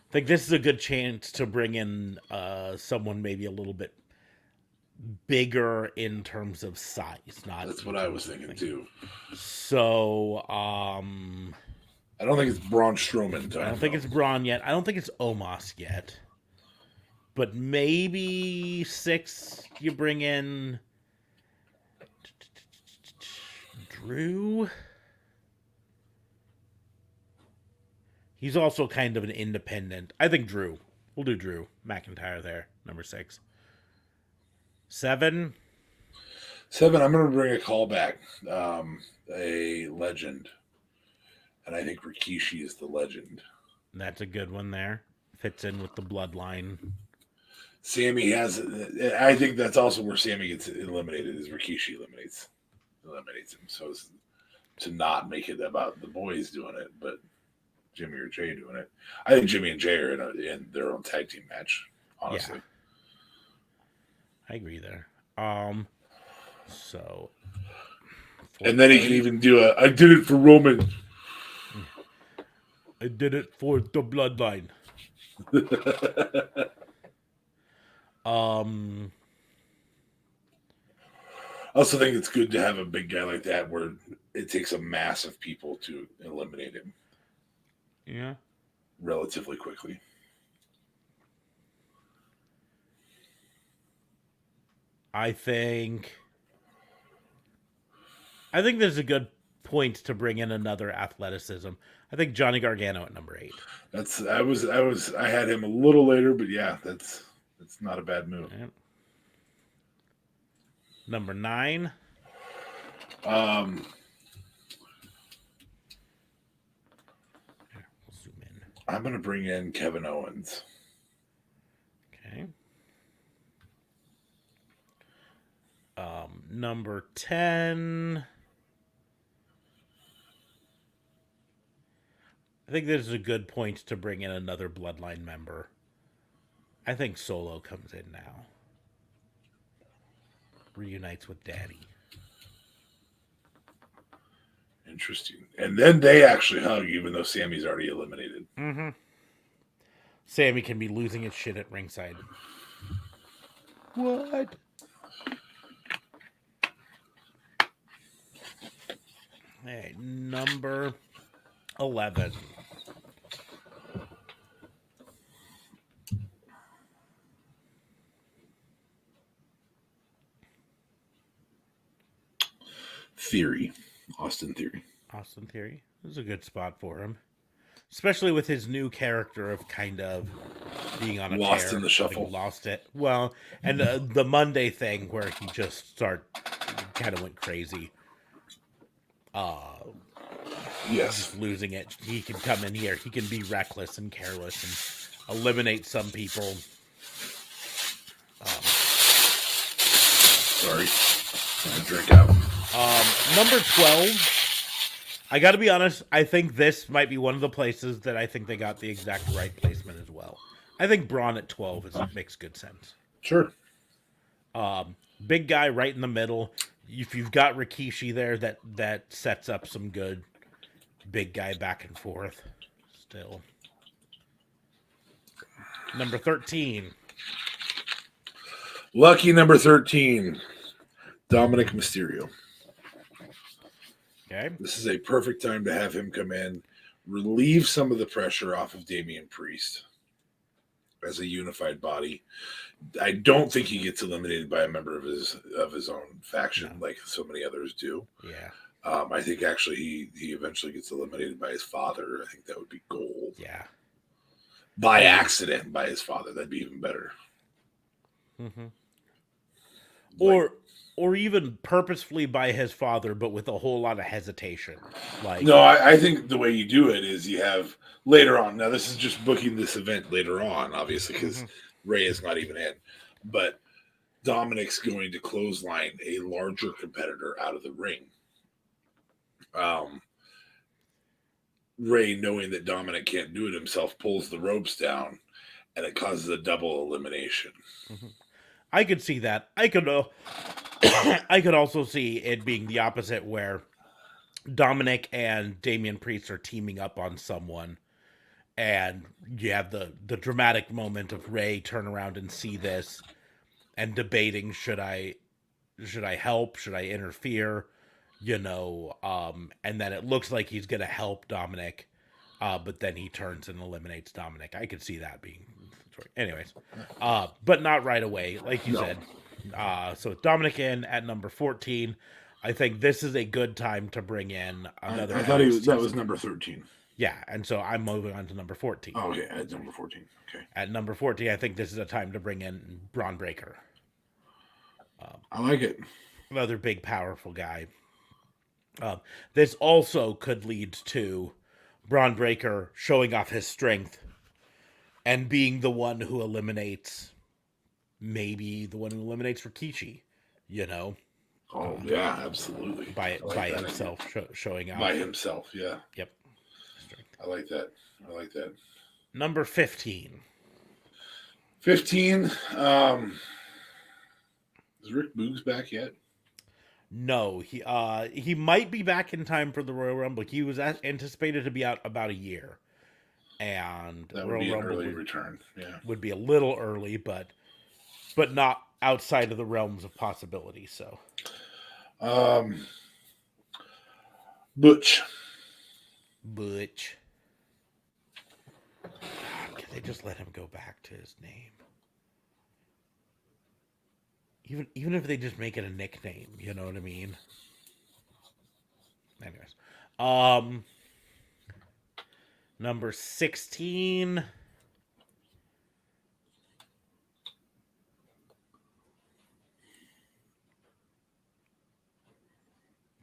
I think this is a good chance to bring in someone maybe a little bit bigger in terms of size, not That's in what I terms was of thinking thing. too. So, I don't think it's Braun Strowman I don't time think though. it's Braun yet. I don't think it's Omos yet. But maybe 6 you bring in Drew. He's also kind of an independent. I think Drew. We'll do Drew McIntyre there, number 6. 7. 7, I'm going to bring a callback, a legend, and I think Rikishi is the legend. That's a good one there. Fits in with the bloodline. Sammy has. I think that's also where Sammy gets eliminated. Is Rikishi eliminates him. So as to not make it about the boys doing it, but Jimmy or Jay doing it. I think Jimmy and Jay are in their own tag team match. Honestly, Yeah, I agree there. So and then he can even do a. I did it for Roman. I did it for the bloodline. Um, I also think it's good to have a big guy like that where it takes a mass of people to eliminate him yeah. relatively quickly. I think there's a good point to bring in another athleticism. I think Johnny Gargano at number 8. I had him a little later, but yeah, that's not a bad move. Yeah. Number 9. Um, Here, we'll zoom in. I'm gonna bring in Kevin Owens. Okay. Number 10. I think this is a good point to bring in another bloodline member. I think Solo comes in now. Reunites with Daddy. Interesting. And then they actually hug, even though Sammy's already eliminated. Mm-hmm. Sammy can be losing his shit at ringside. What? Hey, number 11. Theory. Austin Theory. Austin Theory. This is a good spot for him. Especially with his new character of kind of being on a Lost tear. in the shuffle. Having lost it. Well, and the Monday thing where he just kind of went crazy. Yes. Just losing it. He can come in here. He can be reckless and careless and eliminate some people. Sorry. I drink out. Number 12. I got to be honest. I think this might be one of the places that I think they got the exact right placement as well. I think Braun at 12 makes good sense. Sure. Big guy right in the middle. If you've got Rikishi there, that sets up some good big guy back and forth. Still. Number 13. Lucky number 13. Dominic Mysterio. Okay. This is a perfect time to have him come in, relieve some of the pressure off of Damian Priest as a unified body. I don't think he gets eliminated by a member of his own faction like so many others do. Yeah. I think actually he eventually gets eliminated by his father. I think that would be gold. Yeah. By accident by his father. That'd be even better. Mm-hmm. Like, or even purposefully by his father, but with a whole lot of hesitation. Like no, I think the way you do it is you have later on. Now, this is just booking this event later on, obviously, because Ray is not even in. But Dominic's going to clothesline a larger competitor out of the ring. Ray, knowing that Dominic can't do it himself, pulls the ropes down, and it causes a double elimination. I could see that. I could I could also see it being the opposite, where Dominic and Damian Priest are teaming up on someone, and you have the dramatic moment of Ray turn around and see this and debating should I help, should I interfere, and then it looks like he's gonna help Dominic, but then he turns and eliminates Dominic. I could see that being anyways, but not right away, like you said. So Dominic in at number 14. I think this is a good time to bring in another. I thought that was number 13. Yeah, and so I'm moving on to number 14. Oh, okay, at number 14. Okay. At number 14, I think this is a time to bring in Braun Breaker. I like it. Another big, powerful guy. This also could lead to Braun Breaker showing off his strength and being the one who eliminates, maybe the one who eliminates Rikishi, Oh, yeah, absolutely. By himself, showing out. By himself, yeah. Yep. I like that. Number 15. 15. Is Rick Boogs back yet? No, he might be back in time for the Royal Rumble. He was anticipated to be out about a year, and that would be an early return. Yeah, would be a little early, but not outside of the realms of possibility. So, Butch. Can they just let him go back to his name? Even if they just make it a nickname, you know what I mean? Anyways, number 16.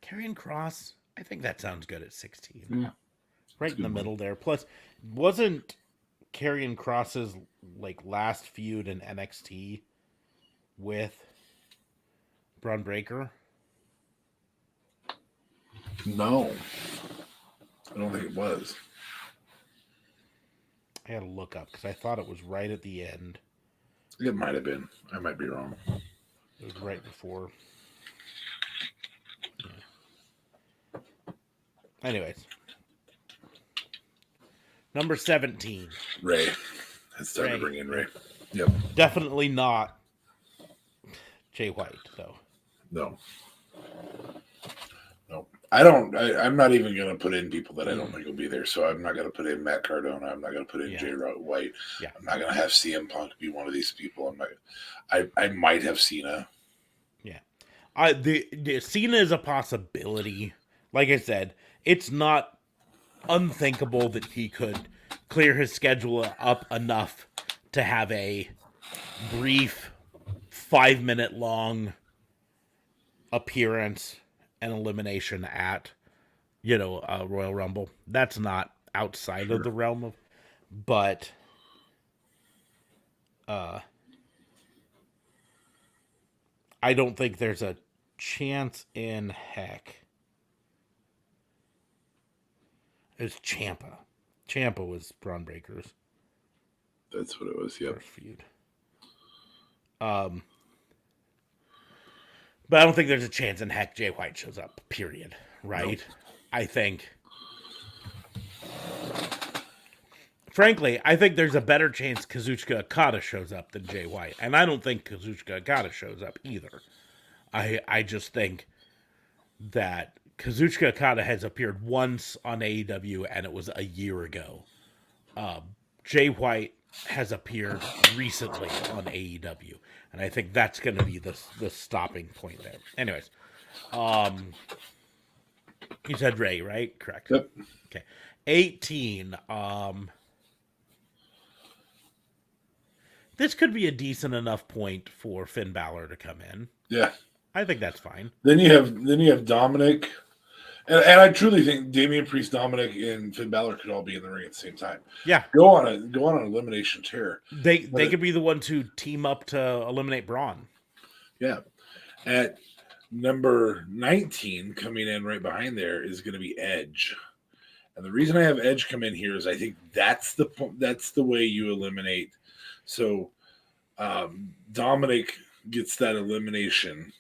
Karrion Kross. I think that sounds good at 16. Yeah. Right in the middle there. Plus, wasn't Karrion Kross's last feud in NXT with Braun Breaker? No, I don't think it was. I had to look up because I thought it was right at the end. It might have been. I might be wrong. It was right before. Yeah. Anyways. Number 17. Ray. It's time to bring in Ray. Yep. Definitely not Jay White, though. No. I'm not even going to put in people that I don't think will be there. So I'm not going to put in Matt Cardona. I'm not going to put in Jay White. Yeah. I'm not going to have CM Punk be one of these people. I might have Cena. Yeah. The Cena is a possibility. Like I said, it's not unthinkable that he could clear his schedule up enough to have a brief 5-minute long appearance and elimination at Royal Rumble. That's not outside of the realm of, but I don't think there's a chance in heck. It's Ciampa. Ciampa was Braun Breaker's. That's what it was. Yep. First feud. But I don't think there's a chance in heck Jay White shows up. Period. Right? Nope. I think. Frankly, I think there's a better chance Kazuchika Okada shows up than Jay White, and I don't think Kazuchika Okada shows up either. I just think that Kazuchika Okada has appeared once on AEW, and it was a year ago. Jay White has appeared recently on AEW, and I think that's going to be the stopping point there. Anyways, you said Ray, right? Correct. Yep. Okay. 18. This could be a decent enough point for Finn Balor to come in. Yeah. I think that's fine. Then you have Dominic. And I truly think Damian Priest, Dominic, and Finn Balor could all be in the ring at the same time. Yeah, go on an elimination tear. They could be the ones who team up to eliminate Braun. Yeah, at number 19, coming in right behind there is going to be Edge, and the reason I have Edge come in here is I think that's the way you eliminate. So Dominic gets that elimination.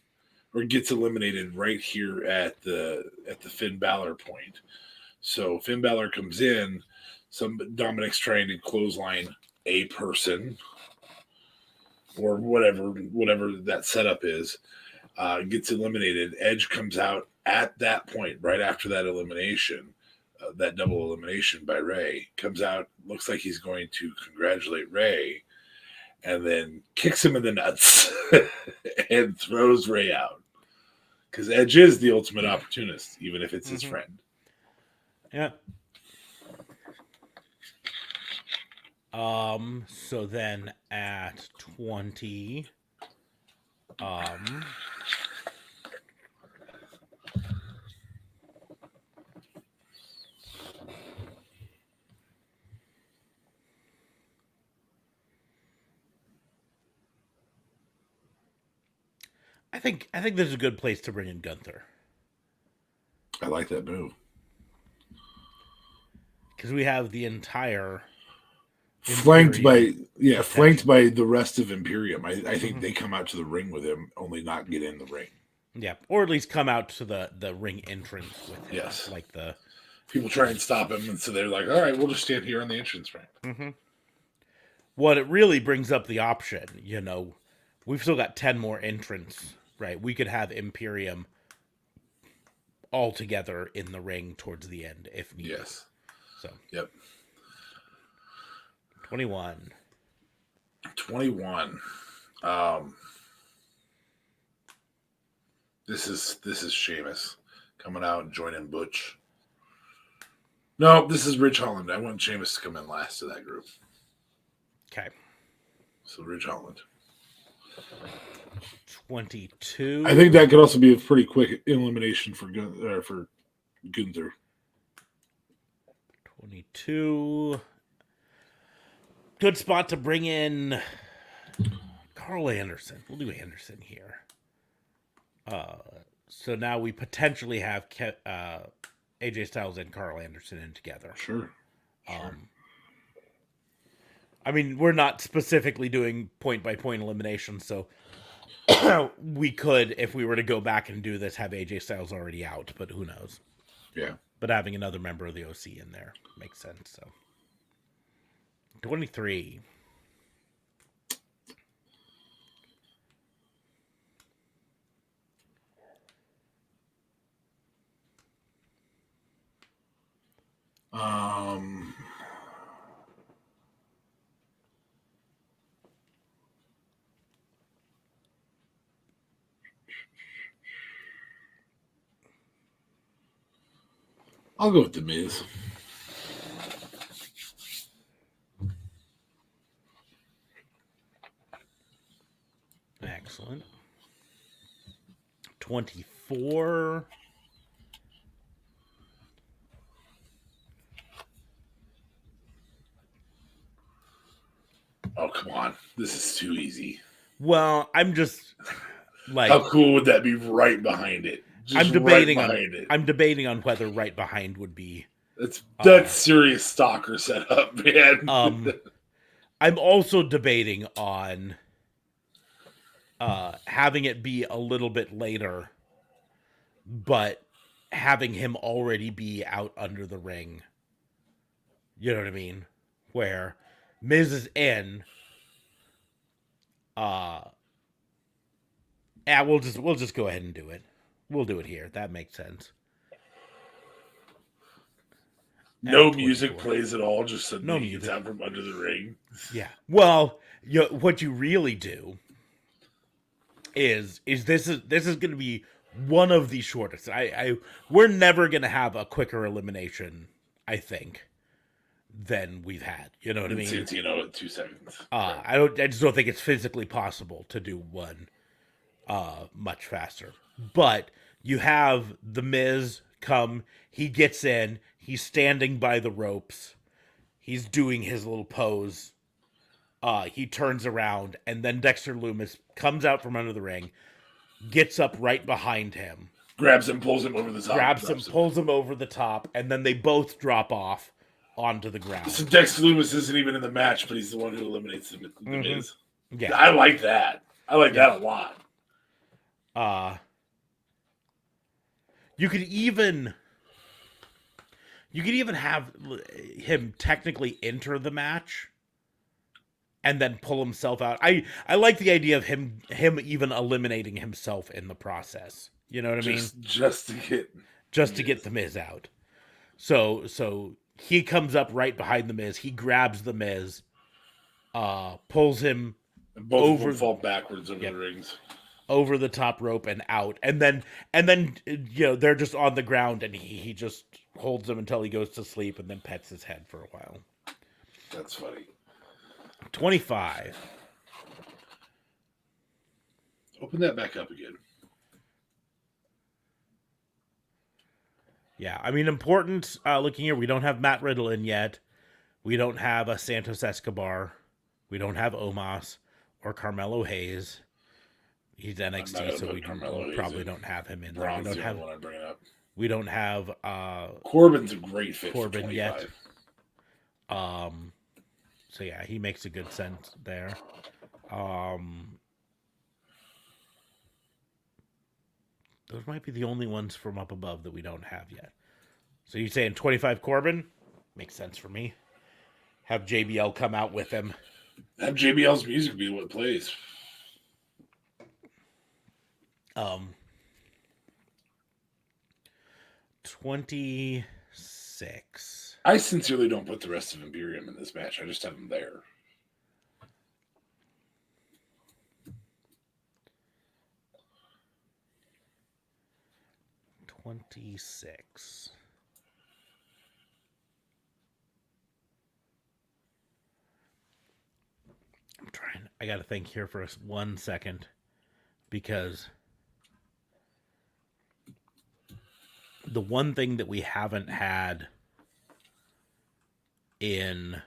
or gets eliminated right here at the Finn Balor point. So Finn Balor comes in. Dominic's trying to clothesline a person or whatever that setup is. Gets eliminated. Edge comes out at that point, right after that elimination, that double elimination by Ray. Comes out, looks like he's going to congratulate Ray, and then kicks him in the nuts and throws Ray out. Because Edge is the ultimate opportunist, even if it's his friend. Yeah. So then at 20, I think this is a good place to bring in Gunther. I like that move. Because we have the entire flanked Imperium by flanked by the rest of Imperium. I think they come out to the ring with him, only not get in the ring. Yeah, or at least come out to the ring entrance with him. Yes. Like the people try and stop him, and so they're like, all right, we'll just stand here on the entrance ramp. What it really brings up the option, we've still got 10 more entrants, right? We could have Imperium all together in the ring towards the end if needed. Yes. So. Yep. 21. This is Sheamus coming out and joining Butch. No, this is Ridge Holland. I want Sheamus to come in last to that group. Okay. So Ridge Holland. 22. I think that could also be a pretty quick elimination for Gunther. 22. Good spot to bring in Carl Anderson. We'll do Anderson here. So now we potentially have AJ Styles and Carl Anderson in together. Sure. I mean, we're not specifically doing point-by-point elimination, so we could, if we were to go back and do this, have AJ Styles already out, but who knows? Yeah. But having another member of the OC in there makes sense, so. 23. I'll go with The Miz. Excellent. 24. Oh, come on. This is too easy. Well, I'm just like... How cool would that be right behind it? I'm debating on whether right behind would be... That's serious stalker setup, man. I'm also debating on having it be a little bit later, but having him already be out under the ring. You know what I mean? Where Miz is in. We'll just go ahead and do it. We'll do it here. That makes sense. No music plays at all, just so no music out from under the ring. Yeah. Well, what you really do is this is going to be one of the shortest. We're never going to have a quicker elimination, I think, than we've had. You know what I mean? Santino at 2 seconds. I just don't think it's physically possible to do one much faster. But you have the Miz come, he gets in, he's standing by the ropes, he's doing his little pose, he turns around, and then Dexter Lumis comes out from under the ring, gets up right behind him, grabs him, pulls him over the top. Pulls him over the top, and then they both drop off onto the ground. So Dexter Lumis isn't even in the match, but he's the one who eliminates the Miz. Yeah. I like that. I like that a lot. You could even have him technically enter the match and then pull himself out. I like the idea of him even eliminating himself in the process. You know what I mean? Just to get Just to get the Miz out. So he comes up right behind the Miz. He grabs the Miz, pulls him and both over, of them fall backwards over the rings. over the top rope and out, and then they're just on the ground, and he just holds him until he goes to sleep, and then pets his head for a while. That's funny. 25. Open that back up again. Yeah, I mean, important. Looking here, we don't have Matt Riddle in yet. We don't have a Santos Escobar. We don't have Omos or Carmelo Hayes. He's NXT, so we probably don't have him in there. We don't have. One I'm bringing up. We don't have Corbin's a great fit Corbin for 25. yet. So yeah, he makes a good sense there. Those might be the only ones from up above that we don't have yet. So you're saying 25 Corbin? Makes sense for me. Have JBL come out with him. Have JBL's music be what plays. 26. I sincerely don't put the rest of Imperium in this match. I just have them there. I'm trying. I got to think here for 1 second because the one thing that we haven't had in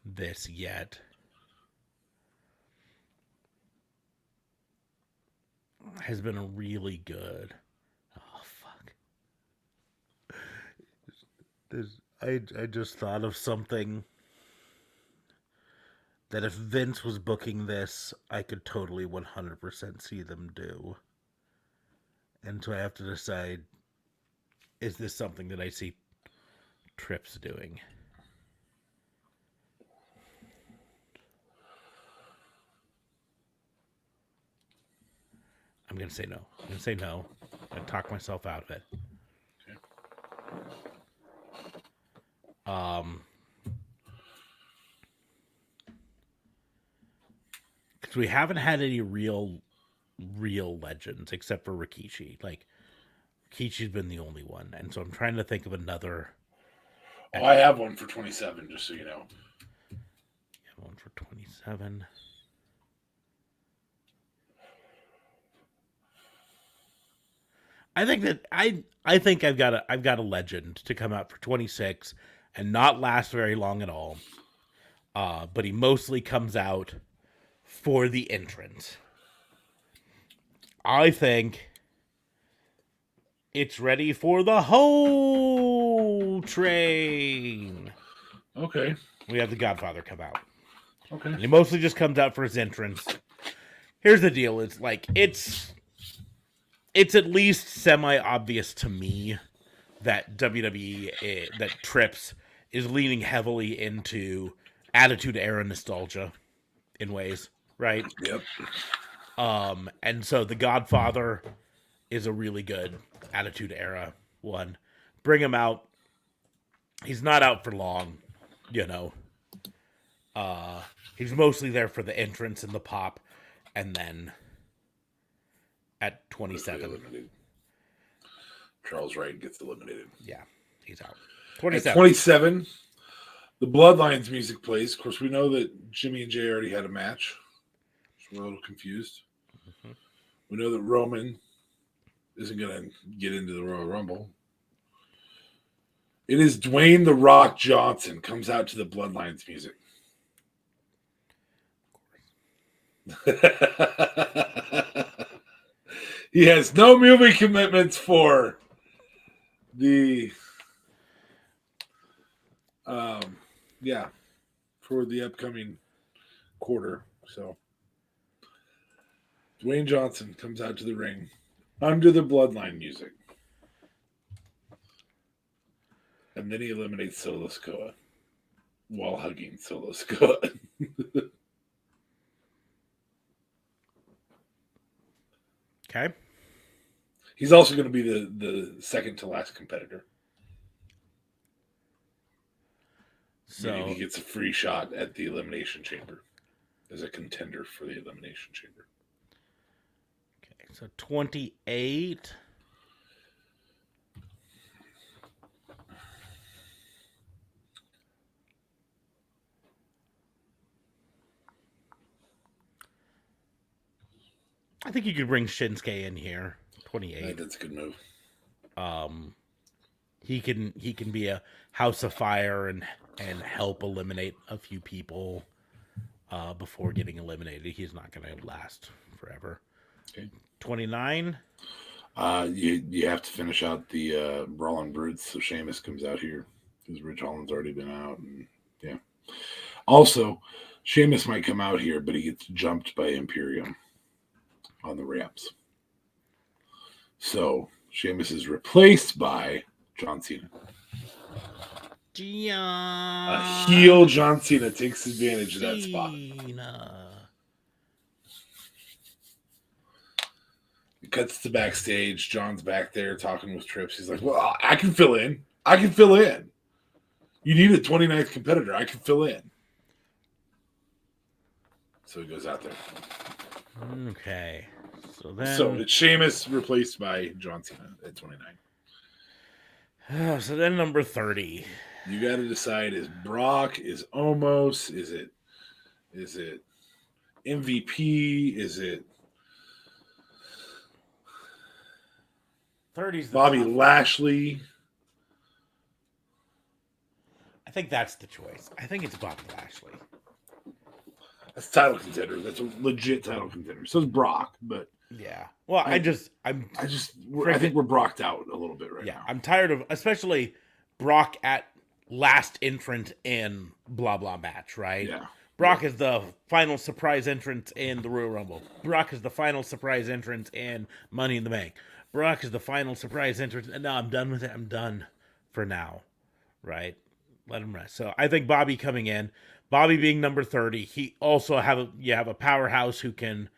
this yet has been a really good. Oh fuck! I just thought of something that if Vince was booking this, I could totally 100% see them do. And so I have to decide: is this something that I see Trips doing? I'm gonna say no. I'm gonna say no. I talk myself out of it. Because we haven't had any real legends except for Rikishi. Like Rikishi's been the only one, and so I'm trying to think of another. Oh, I have one for 27, just so you know. One for 27. I think that I think I've got a legend to come out for 26 and not last very long at all. But he mostly comes out for the entrance. I think it's ready for the whole train. Okay. We have the Godfather come out. Okay. And he mostly just comes out for his entrance. Here's the deal: it's like it's at least semi-obvious to me that WWE, that Trips is leaning heavily into Attitude Era nostalgia in ways, right? Yep. And so the Godfather is a really good Attitude Era one. Bring him out. He's not out for long, you know. He's mostly there for the entrance and the pop, and then at 27. Charles Wright gets eliminated. Yeah, he's out. 27. At 27, the Bloodlines music plays. Of course, we know that Jimmy and Jay already had a match. So we're a little confused. Mm-hmm. We know that Roman isn't going to get into the Royal Rumble. It is Dwayne "The Rock" Johnson comes out to the Bloodlines music. He has no movie commitments for the for the upcoming quarter. So Dwayne Johnson comes out to the ring Under the Bloodline music. And then he eliminates Solo Sikoa while hugging Solo Sikoa. Okay. He's also going to be the second to last competitor. Meaning he So gets a free shot at the Elimination Chamber as a contender for the Elimination Chamber. okay, so 28. I think you could bring Shinsuke in here. I 28. think that's a good move. He can be a house of fire and help eliminate a few people before getting eliminated. He's not going to last forever. Okay. 29. You have to finish out the Brawling Brutes, so Sheamus comes out here because Rich Holland's already been out, and yeah. Also, Sheamus might come out here, but he gets jumped by Imperium on the ramps. So Sheamus is replaced by John Cena. A heel John Cena takes advantage of that spot. It cuts to backstage. John's back there talking with Trips. He's like, well, I can fill in. I can fill in. You need a 29th competitor. I can fill in. So he goes out there. Okay. So it's Sheamus replaced by John Cena at 29. So then number 30. You got to decide: is Brock, is Omos, is it MVP, is it 30's Bobby Lashley? I think that's the choice. I think it's Bobby Lashley. That's a title contender. That's a legit title contender. So is Brock, but yeah. Well, I think we're Brocked out a little bit right now. I'm tired of, especially Brock at last entrant in blah blah match, right? Yeah. Brock is the final surprise entrance in the Royal Rumble. Brock is the final surprise entrance in Money in the Bank. Brock is the final surprise entrance, and now I'm done with it. I'm done for now, right? Let him rest. So I think Bobby coming in, Bobby being number 30, he also have a powerhouse who can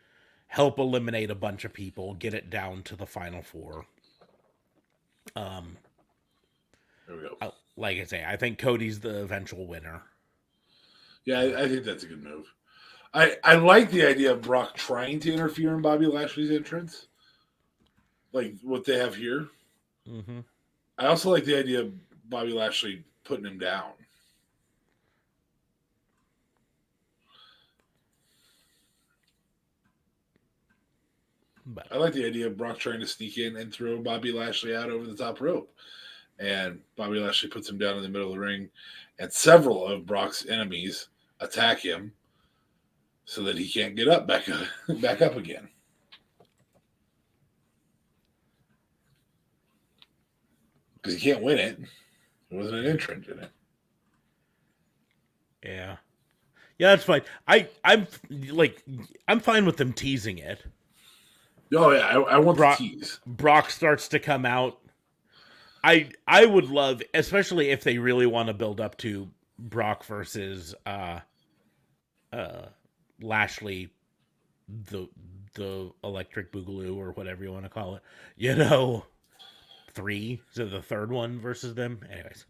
help eliminate a bunch of people, get it down to the final four. There we go. Like I say, I think Cody's the eventual winner. Yeah, I think that's a good move. I like the idea of Brock trying to interfere in Bobby Lashley's entrance, like what they have here. Mm-hmm. I also like the idea of Bobby Lashley putting him down. But I like the idea of Brock trying to sneak in and throw Bobby Lashley out over the top rope. And Bobby Lashley puts him down in the middle of the ring, and several of Brock's enemies attack him so that he can't get up back up again. Because he can't win it. There wasn't an entrant in it. Yeah. Yeah, that's fine. I'm fine with them teasing it. Oh yeah, I want the tease. Brock starts to come out. I would love, especially if they really want to build up to Brock versus Lashley, the electric boogaloo or whatever you want to call it. 3, so the third one versus them. Anyways,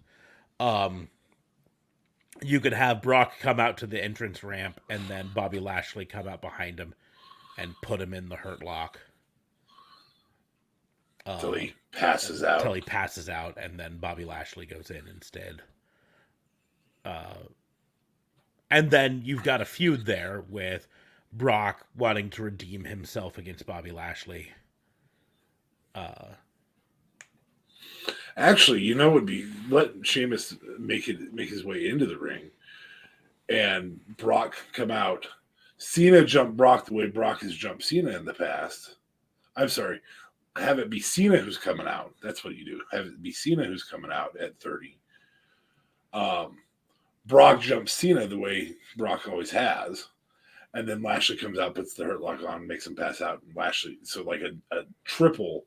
you could have Brock come out to the entrance ramp and then Bobby Lashley come out behind him and put him in the Hurt Lock. Till he passes out. Till he passes out, and then Bobby Lashley goes in instead. And then you've got a feud there with Brock wanting to redeem himself against Bobby Lashley. Actually, would be let Sheamus make his way into the ring, and Brock come out. Cena jumped Brock the way Brock has jumped Cena in the past. I'm sorry. Have it be Cena who's coming out. That's what you do. Have it be Cena who's coming out at 30. Brock jumps Cena the way Brock always has. and then Lashley comes out, puts the Hurt Lock on, makes him pass out, and Lashley. So like a triple.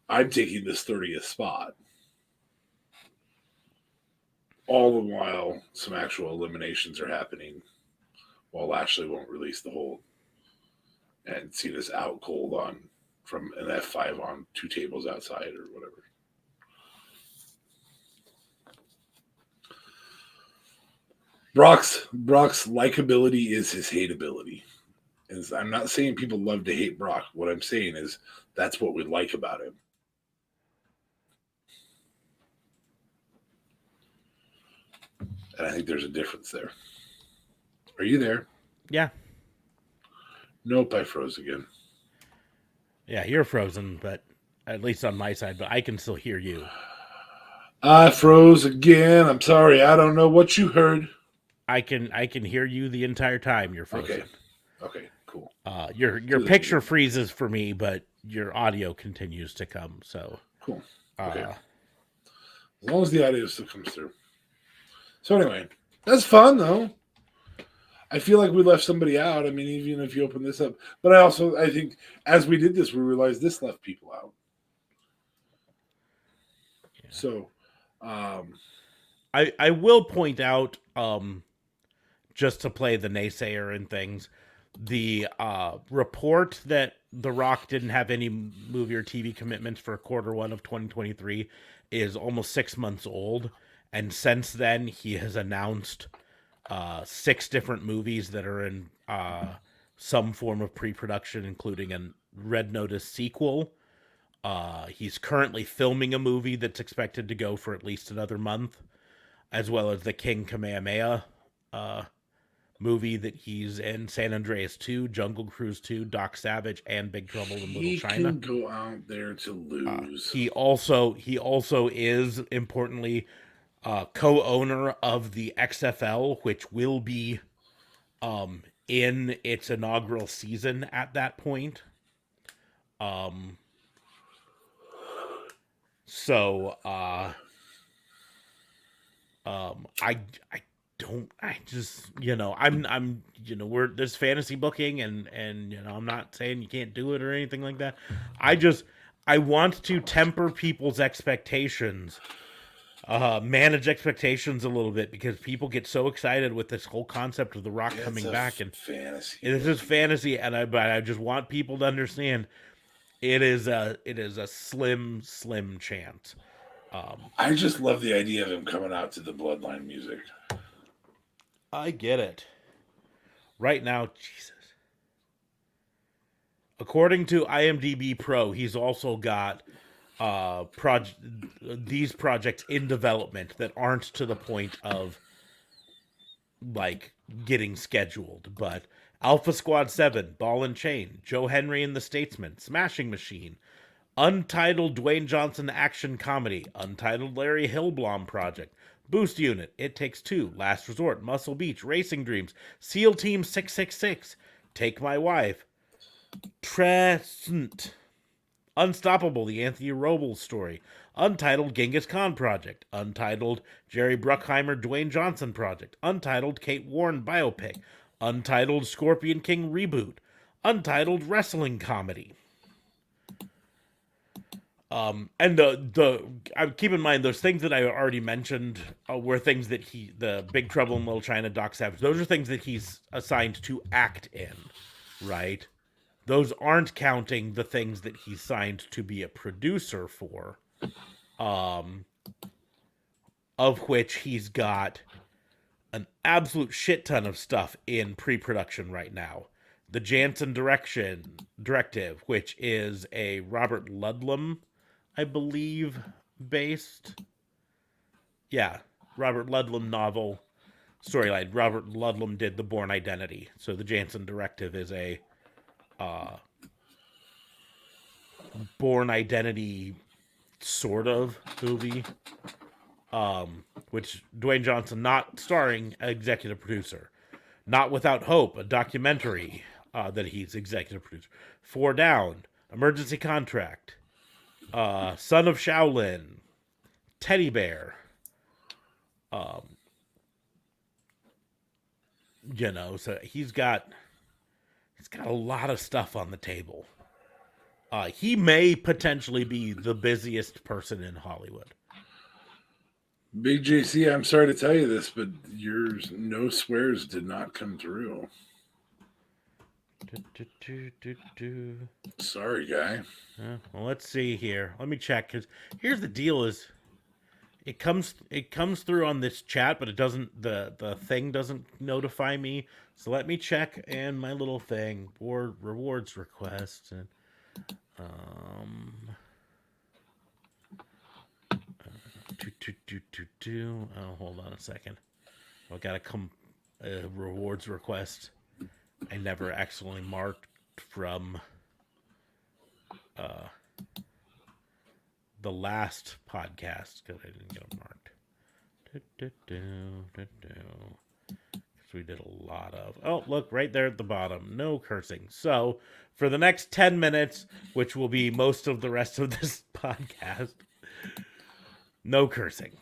I'm taking this 30th spot. All the while, some actual eliminations are happening, while Lashley won't release the hold, and Cena's out cold on from an F5 on 2 tables outside or whatever. Brock's likability is his hateability. And I'm not saying people love to hate Brock. What I'm saying is that's what we like about him. And I think there's a difference there. Are you there? Yeah. Nope, I froze again. Yeah, you're frozen, but at least on my side, but I can still hear you. I froze again. I'm sorry. I don't know what you heard. I can hear you the entire time you're frozen. Okay, cool. Your picture freezes for me, but your audio continues to come. So cool. Okay. As long as the audio still comes through. So anyway, that's fun though. I feel like we left somebody out. I mean, even if you open this up, but I think as we did this, we realized this left people out. Yeah. So, I will point out, just to play the naysayer and things, the report that The Rock didn't have any movie or TV commitments for Q1 of 2023 is almost 6 months old, and since then he has announced 6 different movies that are in some form of pre-production, including a Red Notice sequel. He's currently filming a movie that's expected to go for at least another month, as well as the King Kamehameha movie that he's in, San Andreas 2, Jungle Cruise 2, Doc Savage, and Big Trouble in Little China. He can go out there to lose. He also is, importantly, co-owner of the XFL, which will be in its inaugural season at that point. There's fantasy booking and I'm not saying you can't do it or anything like that. I want to temper people's expectations, manage expectations a little bit, because people get so excited with this whole concept of The Rock coming back, and fantasy. It is fantasy, but I just want people to understand it is a slim chance. I just love the idea of him coming out to the Bloodline music. I get it. Right now, Jesus. According to IMDb Pro, he's also got these projects in development that aren't to the point of like getting scheduled, but Alpha Squad 7, Ball and Chain, Joe Henry and the Statesman, Smashing Machine, Untitled Dwayne Johnson action comedy, Untitled Larry Hillblom project, Boost Unit, It Takes Two, Last Resort, Muscle Beach, Racing Dreams, SEAL Team 666, Take My Wife, Trescent, Unstoppable, the Anthony Robles story, Untitled Genghis Khan project, Untitled Jerry Bruckheimer Dwayne Johnson project, Untitled Kate Warren biopic, Untitled Scorpion King reboot, Untitled Wrestling comedy. And keep in mind, those things that I already mentioned were things that the Big Trouble in Little China, Doc Savage, those are things that he's assigned to act in, right? Those aren't counting the things that he's signed to be a producer for, of which he's got an absolute shit ton of stuff in pre-production right now. The Jansen Directive, which is a Robert Ludlum, I believe, based. Yeah, Robert Ludlum novel storyline. Robert Ludlum did The Bourne Identity. So the Jansen Directive is a Bourne Identity sort of movie, which Dwayne Johnson not starring, executive producer. Not Without Hope, a documentary that he's executive producer. 4 Down, Emergency Contract, Son of Shaolin, Teddy Bear. So he's got he's got a lot of stuff on the table. He may potentially be the busiest person in Hollywood. Big JC, I'm sorry to tell you this, but your no swears did not come through. Sorry, guy. Well, let's see here. Let me check, because here's the deal: is it comes through on this chat, but it doesn't. The thing doesn't notify me. So let me check and my little thing board rewards request and Oh, hold on a second. I got a rewards request. I never accidentally marked from the last podcast because I didn't get them marked. Because we did a lot of. Oh, look, right there at the bottom. No cursing. So, for the next 10 minutes, which will be most of the rest of this podcast, no cursing.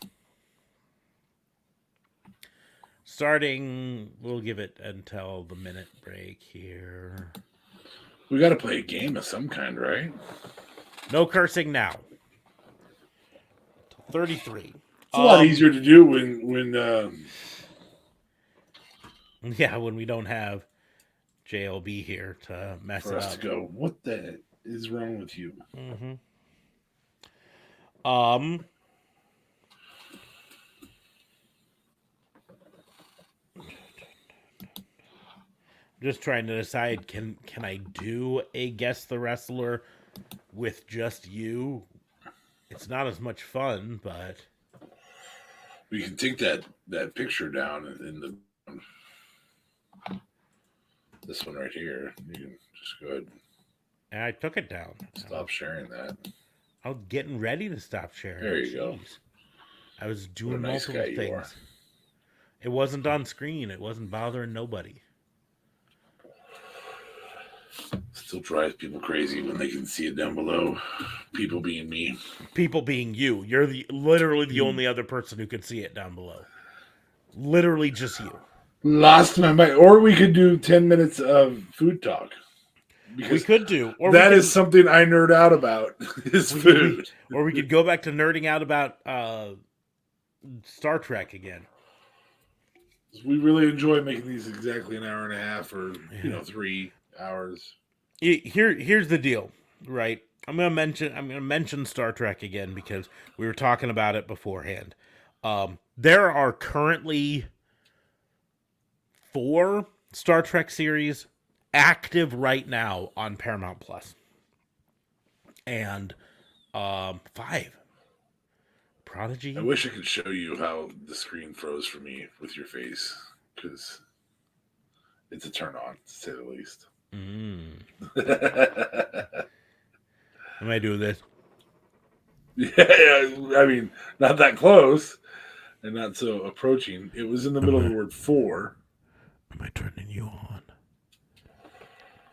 Starting, we'll give it until the minute break here. We got to play a game of some kind, right? No cursing now. 33. It's a lot easier to do when yeah, when we don't have JLB here to mess for it us up. to go, what the is wrong with you? Just trying to decide, can I do a guess the wrestler with just you? It's not as much fun, but we can take that picture down in the this one right here. You can just go ahead. And I took it down. Stop sharing that. I was getting ready to stop sharing. There you go. I was doing nice multiple things. It wasn't on screen. It wasn't bothering nobody. Still drives people crazy when they can see it down below. People being me. People being you. You're literally the only other person who could see it down below. Literally just you. Lost my mind. Or we could do 10 minutes of food talk. Because we could do. Or that is something I nerd out about, is food. Or we could go back to nerding out about Star Trek again. We really enjoy making these exactly an hour and a half or 3 hours. Here's the deal, right? I'm gonna mention Star Trek again because we were talking about it beforehand. There are currently 4 Star Trek series active right now on Paramount Plus, and 5. Prodigy. I wish I could show you how the screen froze for me with your face, because it's a turn on, to say the least. Am I doing this? Yeah, I mean, not that close and not so approaching. It was in the middle of the word 4. Am I turning you on?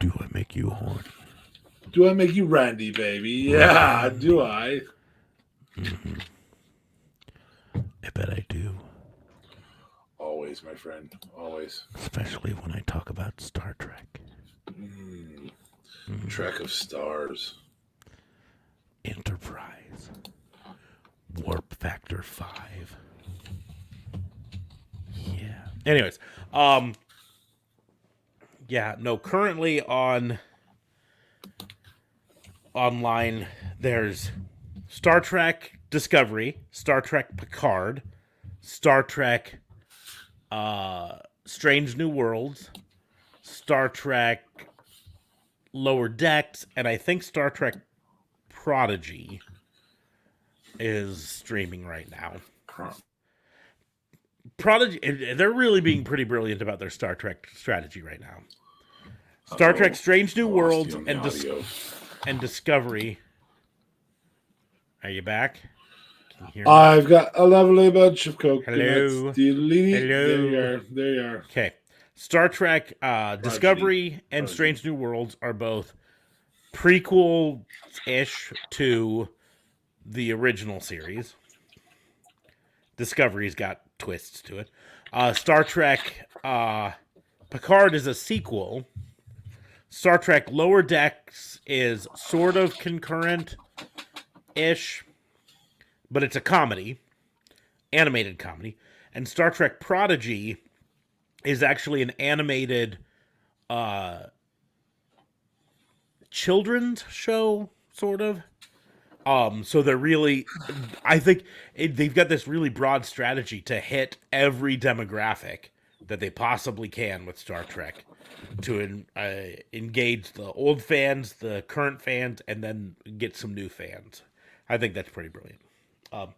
Do I make you horny? Do I make you randy, baby? Yeah, do I? Mm-hmm. I bet I do. Always, my friend. Always. Especially when I talk about Star Trek. Trek of Stars. Enterprise. Warp Factor 5. Yeah. Anyways, yeah, no, currently online there's Star Trek Discovery, Star Trek Picard, Star Trek Strange New Worlds, Star Trek Lower Decks, and I think Star Trek Prodigy is streaming right now. Prodigy, they're really being pretty brilliant about their Star Trek strategy right now. Star Trek Strange New Worlds and Discovery. Are you back? Can you hear me? I've got a lovely bunch of coconuts. Hello. Hello. There you are. Okay. Star Trek Discovery and Strange New Worlds are both prequel-ish to the original series. Discovery's got twists to it. Star Trek Picard is a sequel. Star Trek Lower Decks is sort of concurrent ish, but it's a comedy, animated comedy. And Star Trek Prodigy is actually an animated uh, children's show, sort of. So they're really, I think they've got this really broad strategy to hit every demographic that they possibly can with Star Trek to engage the old fans, the current fans, and then get some new fans. I think that's pretty brilliant. Um,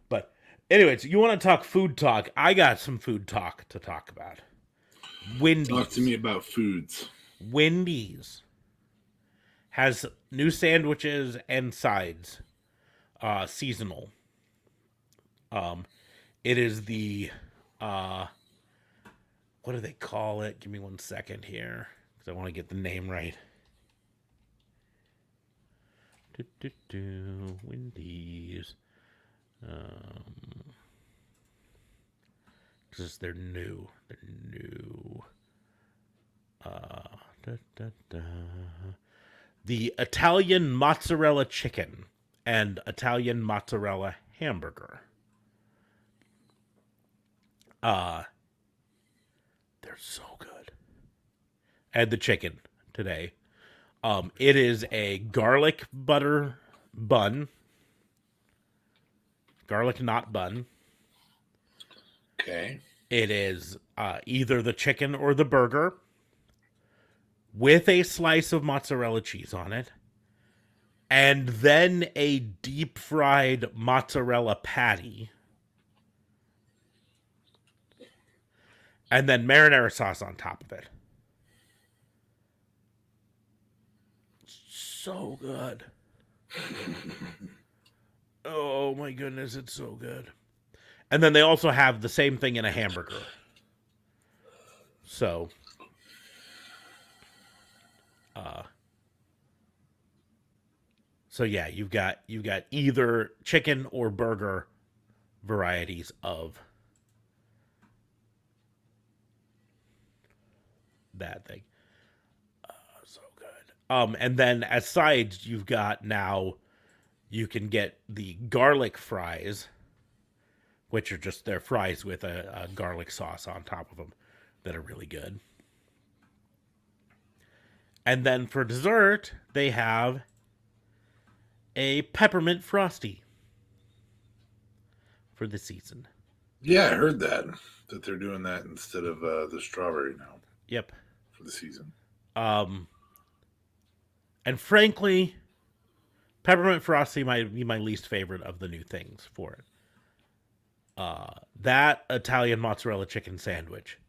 but, anyways, you want to talk food talk? I got some food talk to talk about. Wendy's. Talk to me about foods. Wendy's has new sandwiches and sides, seasonal. It is the what do they call it? Give me 1 second here, because I want to get the name right. Wendy's. Because they're new. They're new. The Italian mozzarella chicken and Italian mozzarella hamburger. They're so good. And the chicken today. It is a garlic butter bun. Garlic knot bun. Okay. It is either the chicken or the burger with a slice of mozzarella cheese on it, and then a deep fried mozzarella patty, and then marinara sauce on top of it. So good. Oh my goodness, it's so good. And then they also have the same thing in a hamburger. So, yeah, you've got either chicken or burger varieties of that thing. So good. And then as sides, you've got now you can get the garlic fries, which are just their fries with a garlic sauce on top of them that are really good. And then for dessert, they have a peppermint frosty for the season. Yeah, I heard that they're doing that instead of the strawberry now. Yep. For the season. And frankly, peppermint frosty might be my least favorite of the new things for it. That Italian mozzarella chicken sandwich,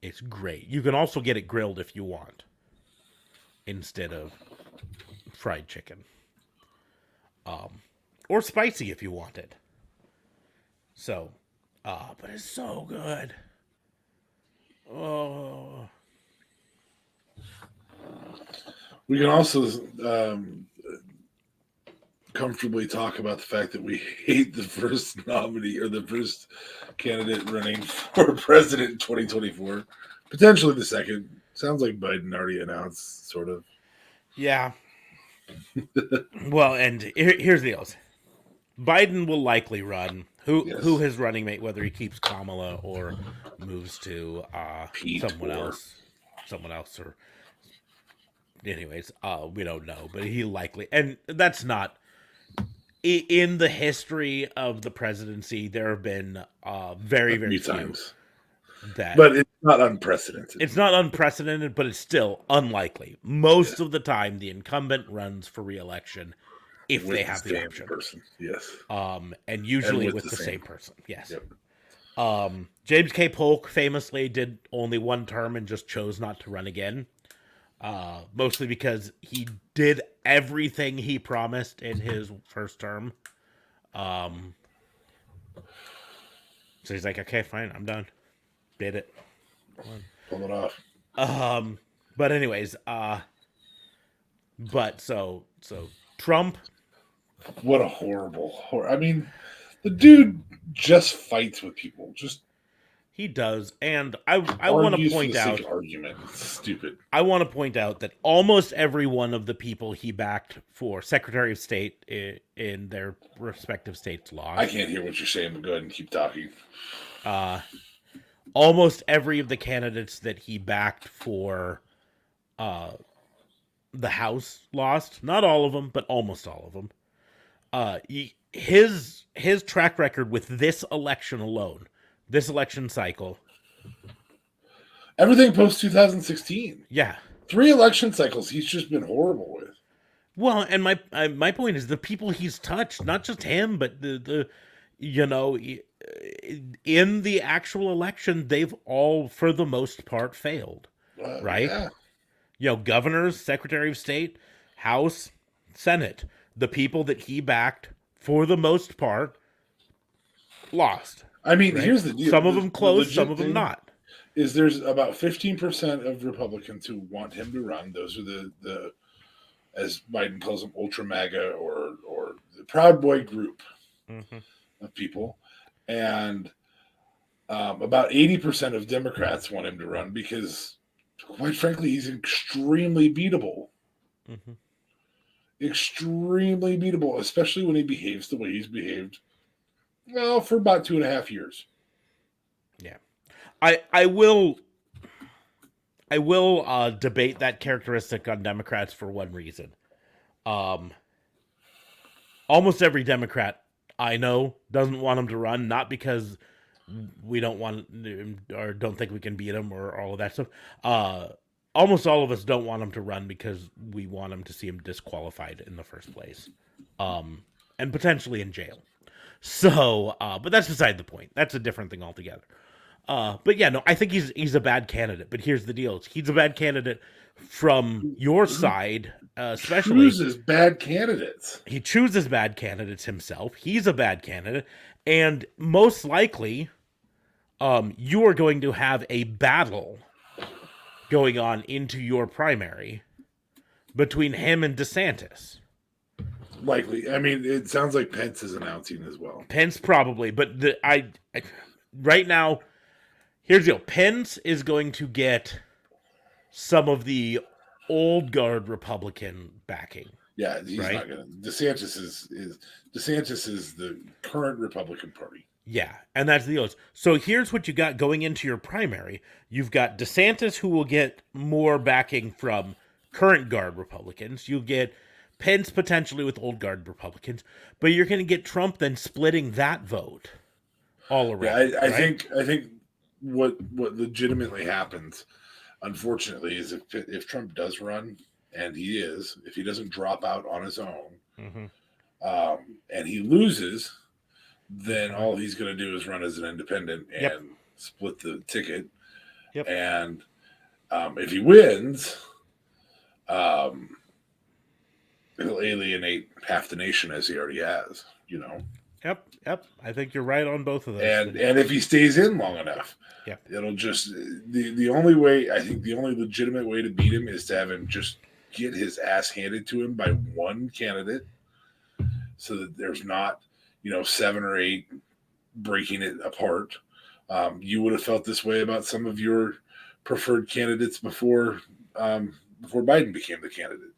it's great. You can also get it grilled if you want, instead of fried chicken. Or spicy if you want it. So, but it's so good. Oh. We can also comfortably talk about the fact that we hate the first nominee or the first candidate running for president in 2024. Potentially the second. Sounds like Biden already announced, sort of. Yeah. Well, and here's the deal. Biden will likely run. Who his running mate, whether he keeps Kamala or moves to someone else, or anyways, we don't know, but he likely, and that's not in the history of the presidency. There have been very few times that, but it's not unprecedented. It's not unprecedented, but it's still unlikely. Most of the time, the incumbent runs for re-election if they have the option. Person. Yes. And usually with the same person. Yes. Yep. James K. Polk famously did only one term and just chose not to run again. Mostly because he did everything he promised in his first term. So he's like, okay, fine, I'm done. Did it. Pull it off. But anyways, but so Trump. What a horrible. I mean, the dude just fights with people. Just He does, and I want to Argues for point the sake out of argument. It's stupid. I want to point out that almost every one of the people he backed for Secretary of State in their respective states I lost. can't hear what you're saying, but go ahead and keep talking. Almost every of the candidates that he backed for the House lost. Not all of them, but almost all of them. His track record with this election alone, this election cycle, Everything post 2016. yeah. 3 election cycles he's just been horrible with. Well, and my point is the people he's touched, not just him, but the you know, in the actual election, they've all for the most part failed, right? Yeah. You know, governors, Secretary of State, House, Senate, the people that he backed for the most part lost. I mean, Right? here's the deal. Some of The- them the close, legit some of them thing not. Is there's about 15% of Republicans who want him to run. Those are the as Biden calls them, ultra MAGA or the Proud Boy group of people. And about 80% of Democrats want him to run because, quite frankly, he's extremely beatable. Extremely beatable, especially when he behaves the way he's behaved, well, for about 2.5 years. Yeah. I will debate that characteristic on Democrats for one reason. Almost every Democrat I know doesn't want him to run, not because we don't want or don't think we can beat him or all of that stuff. Almost all of us don't want him to run because we want him to see him disqualified in the first place, and potentially in jail. So, but that's beside the point. That's a different thing altogether. But yeah, no, I think he's a bad candidate. But here's the deal: he's a bad candidate from your side, especially. Chooses bad candidates. He chooses bad candidates himself. He's a bad candidate, and most likely, you are going to have a battle going on into your primary between him and DeSantis. Likely. I mean, it sounds like Pence is announcing as well. Pence probably, but right now, here's the deal. Pence is going to get some of the old guard Republican backing. Yeah, he's right? not gonna. DeSantis is the current Republican Party. Yeah, and that's the deal. So here's what you got going into your primary. You've got DeSantis, who will get more backing from current guard Republicans. You'll get Pence potentially with old guard Republicans, but you're going to get Trump then splitting that vote all around. Yeah, I think what legitimately happens, unfortunately, is if Trump does run, and he is, if he doesn't drop out on his own, and he loses, then all he's going to do is run as an independent and split the ticket. Yep. And if he wins, he'll alienate half the nation as he already has, you know. Yep. I think you're right on both of those. And if he stays in long enough, it'll just the only way, I think the only legitimate way to beat him is to have him just get his ass handed to him by one candidate, so that there's not 7 or 8 breaking it apart. You would have felt this way about some of your preferred candidates before Biden became the candidate.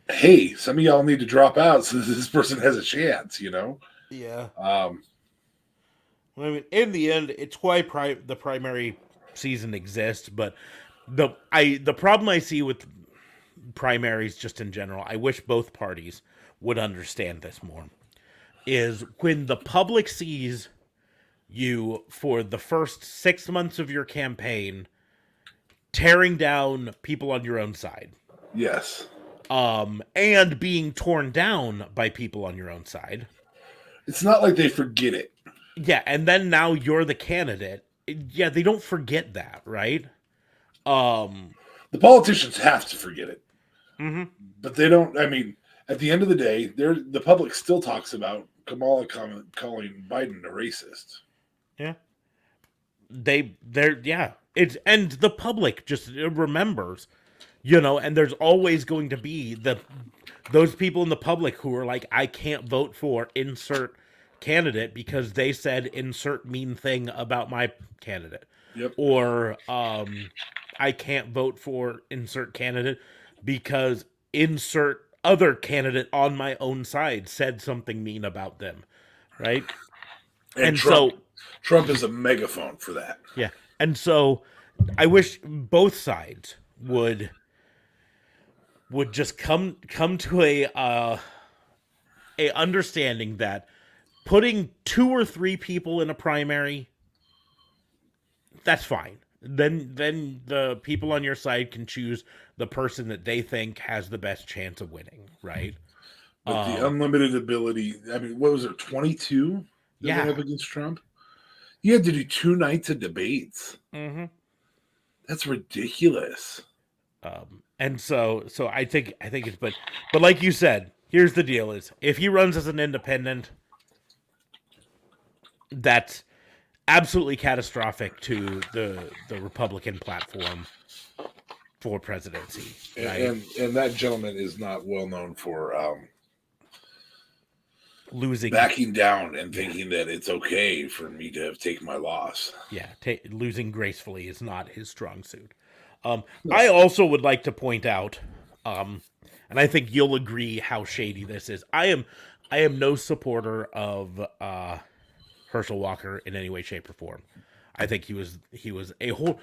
Hey, some of y'all need to drop out so this person has a chance. Yeah. I mean, in the end, it's why the primary season exists. But the problem I see with primaries, just in general, I wish both parties would understand this more, is when the public sees you for the first 6 months of your campaign tearing down people on your own side. Yes. And being torn down by people on your own side. It's not like they forget it. Yeah, and then now you're the candidate. Yeah, they don't forget that, right? The politicians have to forget it. Mm-hmm. But they don't. I mean, at the end of the day, the public still talks about Kamala calling Biden a racist. Yeah. And the public just remembers, and there's always going to be those people in the public who are like, I can't vote for insert candidate because they said insert mean thing about my candidate. Yep. Or I can't vote for insert candidate because insert other candidate on my own side said something mean about them, right? And And so, Trump is a megaphone for that. yeah. And so I wish both sides would just come to a understanding that putting 2 or 3 people in a primary, that's fine. Then the people on your side can choose the person that they think has the best chance of winning, right? But the unlimited ability, I mean, what was it, 22 that Yeah. went up against Trump? You had to do 2 nights of debates. Mm-hmm. That's ridiculous. And so I think it's but like you said, here's the deal: is if he runs as an independent, that's absolutely catastrophic to the Republican platform for presidency. Right? And that gentleman is not well known for Losing, backing down and thinking that it's okay for me to have taken my loss. yeah, losing gracefully is not his strong suit. I also would like to point out, and I think you'll agree how shady this is. I am no supporter of Herschel Walker in any way, shape, or form. I think he was a whole,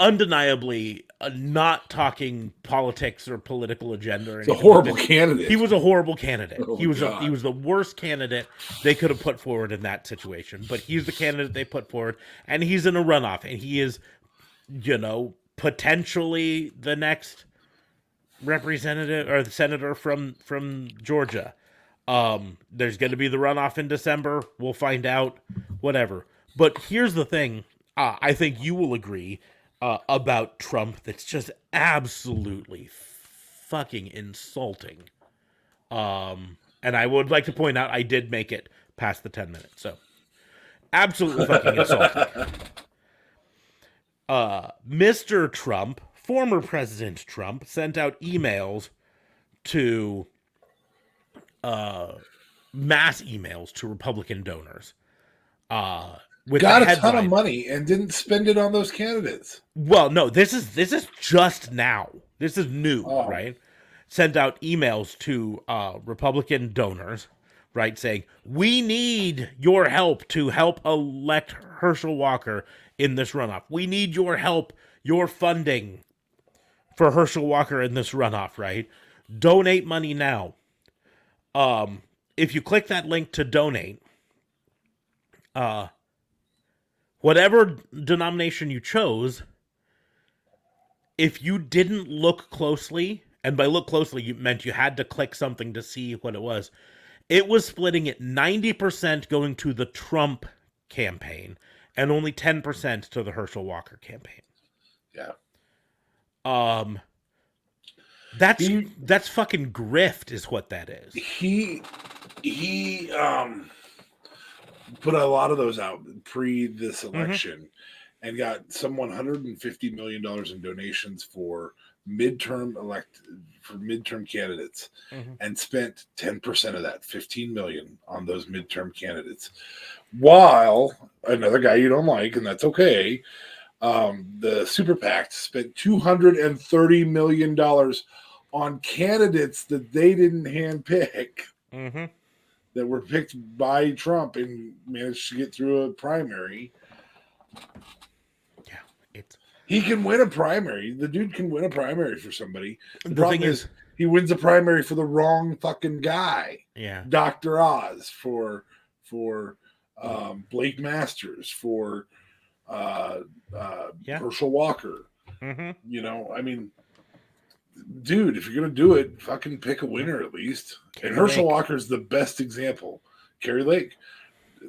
undeniably not talking politics or political agenda or It's a anything. horrible candidate. He was a horrible candidate. Oh, he was God. he was the worst candidate they could have put forward in that situation. But he's the candidate they put forward, and he's in a runoff, and he is, potentially the next representative or the senator from Georgia. There's going to be the runoff in December. We'll find out. Whatever. But here's the thing. I think you will agree about Trump. That's just absolutely fucking insulting. And I would like to point out I did make it past the 10 minutes. So absolutely fucking insulting. Mr. Trump, former President Trump, sent out emails to mass emails to Republican donors. With Got the a ton of headline, money and didn't spend it on those candidates. well, no, this is just now. This is new, Oh. right? Sent out emails to Republican donors, right, saying we need your help to help elect Herschel Walker in this runoff. We need your help, your funding for Herschel Walker in this runoff, right? Donate money now. If you click that link to donate, whatever denomination you chose, if you didn't look closely, and by look closely, you meant you had to click something to see what it was splitting it 90% going to the Trump campaign and only 10% to the Herschel Walker campaign. Yeah. That's fucking grift is what that is. He put a lot of those out pre this election and got some $150 million in donations for midterm candidates and spent 10% of that, 15 million, on those midterm candidates. While another guy you don't like, and that's okay, the Super PAC spent $230 million on candidates that they didn't handpick, that were picked by Trump and managed to get through a primary. Yeah, he can win a primary. The dude can win a primary for somebody. The problem thing is he wins a primary for the wrong fucking guy. Yeah, Dr. Oz for Blake Masters for Herschel Walker. I mean, dude, if you're gonna do it, fucking pick a winner at least. And Herschel Walker's the best example. Kerry Lake,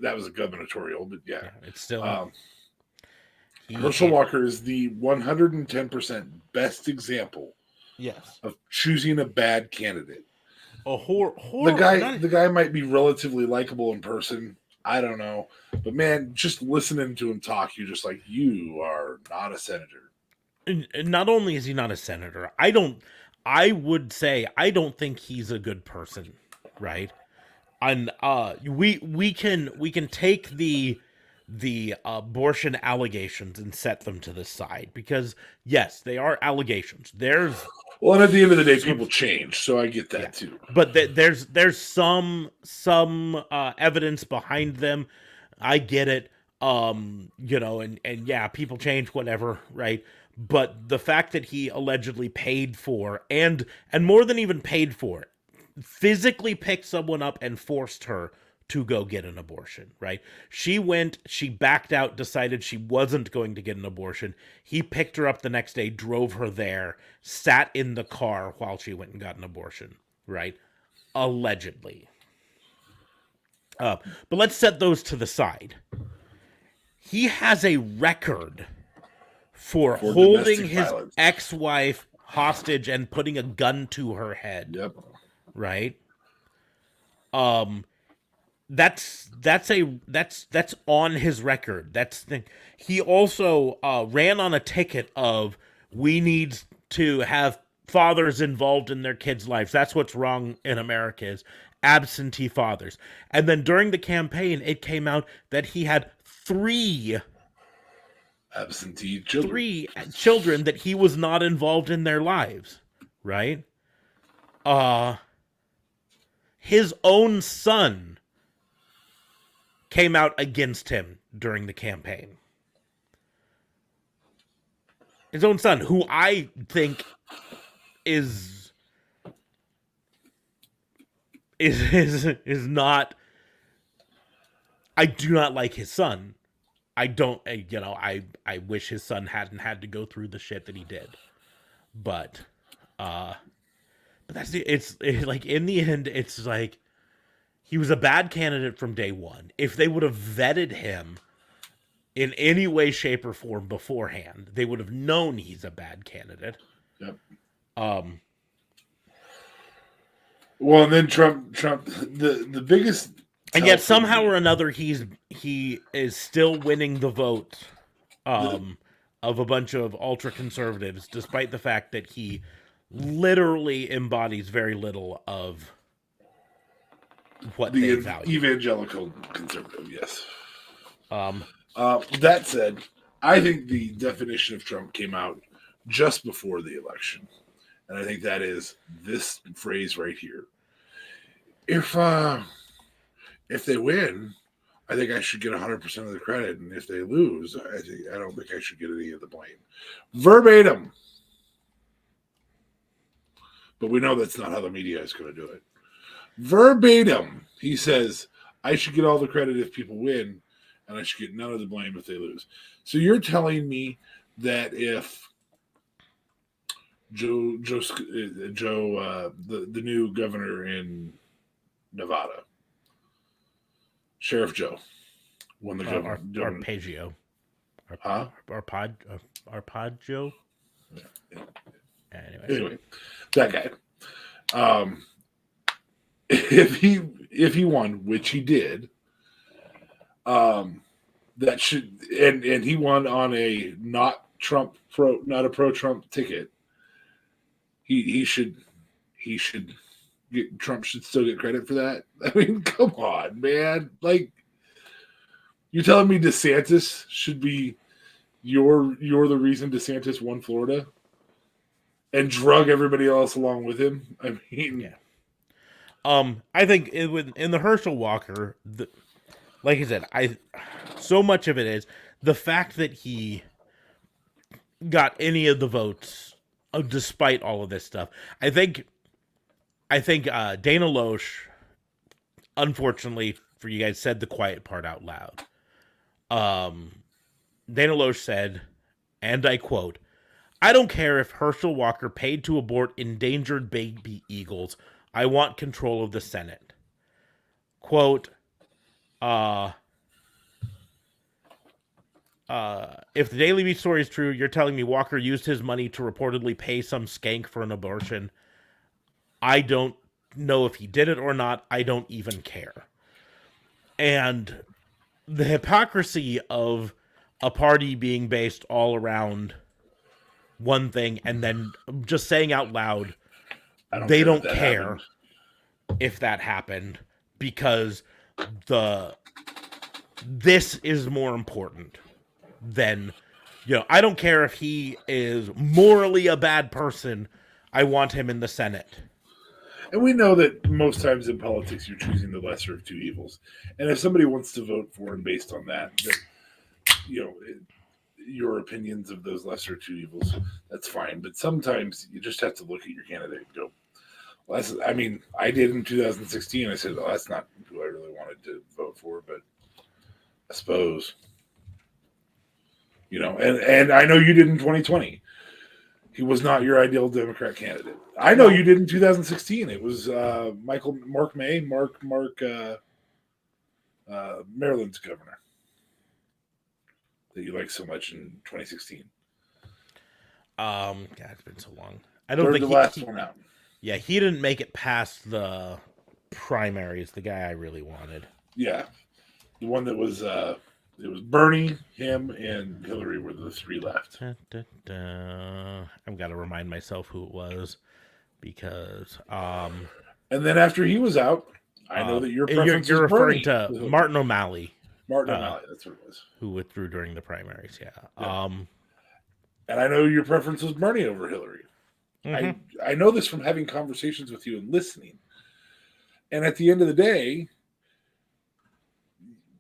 that was a gubernatorial, but yeah it's still. Herschel Walker is the 110% best example. Yes. Of choosing a bad candidate. The guy might be relatively likable in person. I don't know, but man, just listening to him talk, you're just like, you are not a senator. Not only is he not a senator, I would say I don't think he's a good person, right? And we can take the abortion allegations and set them to the side because yes, they are allegations. There's Well, and at the end of the day, some people change, so I get yeah, that too. but there's some evidence behind them. I get it. And yeah, people change, whatever, right? But the fact that he allegedly paid for and more than even paid for, physically picked someone up and forced her to go get an abortion, right? She backed out, decided she wasn't going to get an abortion. He picked her up the next day, drove her there, sat in the car while she went and got an abortion, right? Allegedly. But let's set those to the side. He has a record for For holding domestic his violence. ex-wife hostage and putting a gun to her head, Yep. right? Um, that's on his record. That's the, he also ran on a ticket of we need to have fathers involved in their kids' lives. That's what's wrong in America is absentee fathers. And then during the campaign, it came out that he had Absentee children. three children that he was not involved in their lives, right? His own son came out against him during the campaign. His own son, who I think is not. I do not like his son. I don't. I wish his son hadn't had to go through the shit that he did. But that's like in the end, it's like he was a bad candidate from day one. If they would have vetted him in any way, shape, or form beforehand, they would have known he's a bad candidate. Yep. Well, and then Trump, the biggest, and yet somehow or another, he is still winning the vote of a bunch of ultra conservatives, despite the fact that he literally embodies very little of what they value. Evangelical conservative. Yes. That said, I think the definition of Trump came out just before the election. And I think that is this phrase right here. If they win, I think I should get 100% of the credit. And if they lose, I don't think I should get any of the blame. Verbatim. But we know that's not how the media is going to do it. Verbatim. He says, I should get all the credit if people win, and I should get none of the blame if they lose. So you're telling me that if Joe, the new governor in Nevada, Sheriff Joe, won the governor. Arpeggio. Arpeggio? Yeah. Anyway, that guy. If he won, which he did, that should and he won on a not a pro Trump ticket. He should get Trump should still get credit for that. I mean, come on, man. Like you're telling me DeSantis should be you're the reason DeSantis won Florida and drug everybody else along with him? I mean, yeah. I think in the Herschel Walker, like I said, so much of it is the fact that he got any of the votes, despite all of this stuff. I think Dana Loesch, unfortunately for you guys, said the quiet part out loud. Dana Loesch said, and I quote, "I don't care if Herschel Walker paid to abort endangered baby eagles. I want control of the Senate." Quote, if the Daily Beast story is true, you're telling me Walker used his money to reportedly pay some skank for an abortion. I don't know if he did it or not. I don't even care. And the hypocrisy of a party being based all around one thing and then just saying out loud, they don't care if that happened, because this is more important than, I don't care if he is morally a bad person. I want him in the Senate. And we know that most times in politics, you're choosing the lesser of two evils. And if somebody wants to vote for him based on that, your opinions of those lesser two evils, that's fine. But sometimes you just have to look at your candidate and go, well, I did in 2016. I said, well, that's not who I really wanted to vote for, but I suppose, and I know you did in 2020. He was not your ideal Democrat candidate. I know you did in 2016. It was Mark May, Maryland's governor that you liked so much in 2016. God, it's been so long. I don't think the last one out. Yeah, he didn't make it past the primaries. The guy I really wanted. Yeah, the one that was it was Bernie, him, and Hillary were the three left. I've got to remind myself who it was because. And then after he was out, I know that your preference you're referring Bernie. to Martin O'Malley. Martin O'Malley, that's what it was. Who withdrew during the primaries? Yeah. And I know your preference was Bernie over Hillary. Mm-hmm. I know this from having conversations with you and listening. And at the end of the day,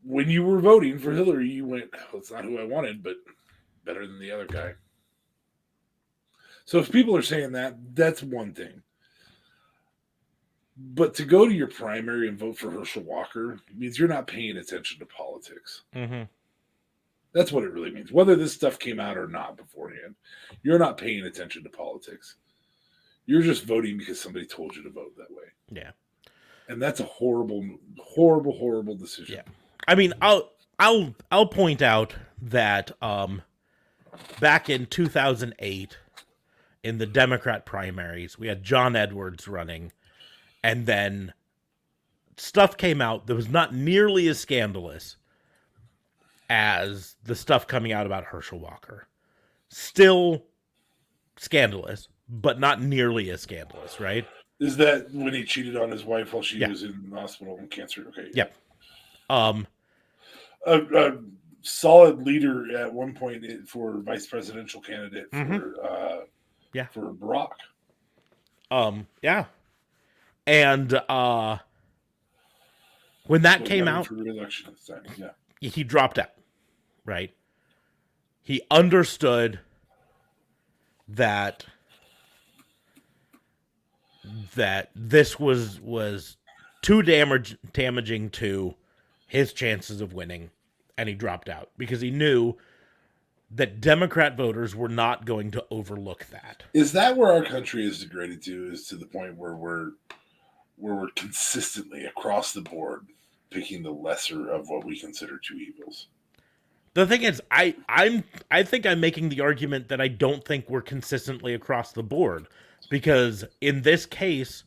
when you were voting for Hillary, you went, well, it's not who I wanted, but better than the other guy. So if people are saying that, that's one thing. But to go to your primary and vote for Herschel Walker means you're not paying attention to politics. Mm-hmm. That's what it really means. Whether this stuff came out or not beforehand, you're not paying attention to politics. You're just voting because somebody told you to vote that way. Yeah. And that's a horrible, horrible, horrible decision. Yeah. I mean, I'll point out that back in 2008 in the Democrat primaries, we had John Edwards running, and then stuff came out that was not nearly as scandalous as the stuff coming out about Herschel Walker. Still scandalous, but not nearly as scandalous, right? Is that when he cheated on his wife while she was in the hospital with cancer? Okay. Yep. A solid leader at one point for vice presidential candidate for Barack. Yeah. And when that came out, for re-election at the time. Yeah. He dropped out, right? He understood that this was too damaging to his chances of winning, and he dropped out because he knew that Democrat voters were not going to overlook that. Is that where our country is degraded to? Is to the point where we're consistently across the board picking the lesser of what we consider two evils? The thing is, I think I'm making the argument that I don't think we're consistently across the board, because in this case,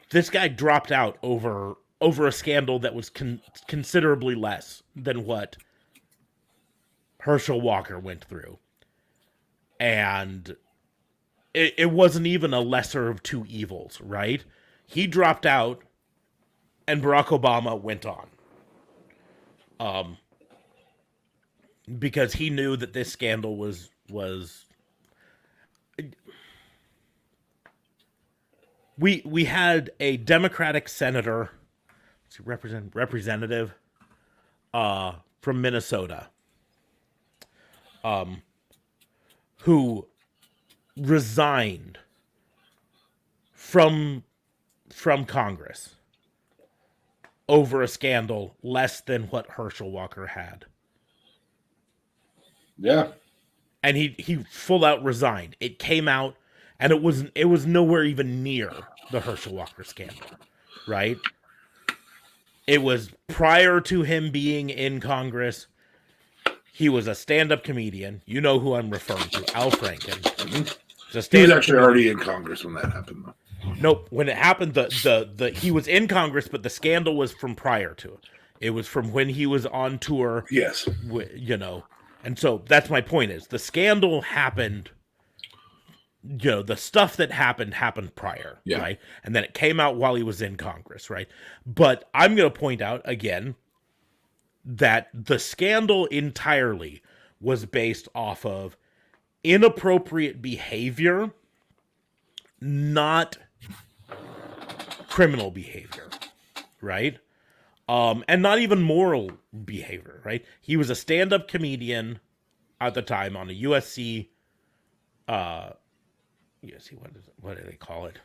this guy dropped out over a scandal that was considerably less than what Herschel Walker went through. And it wasn't even a lesser of two evils, right? He dropped out, and Barack Obama went on. Because he knew that this scandal was we had a Democratic senator, representative from Minnesota, who resigned from Congress over a scandal less than what Herschel Walker had. Yeah. And he full out resigned. It came out, and it was nowhere even near the Herschel Walker scandal, right? It was prior to him being in Congress. He was a stand-up comedian. You know who I'm referring to, Al Franken. Mm-hmm. He was actually already in Congress when that happened, though. Nope. When it happened, the he was in Congress, but the scandal was from prior to it. It was from when he was on tour. Yes. And so that's my point, is the scandal happened the stuff that happened prior, Yeah. right? And then it came out while he was in Congress, right? But I'm going to point out again that the scandal entirely was based off of inappropriate behavior, not criminal behavior, right? And not even moral behavior, right? He was a stand-up comedian at the time on a USC, what do they call it?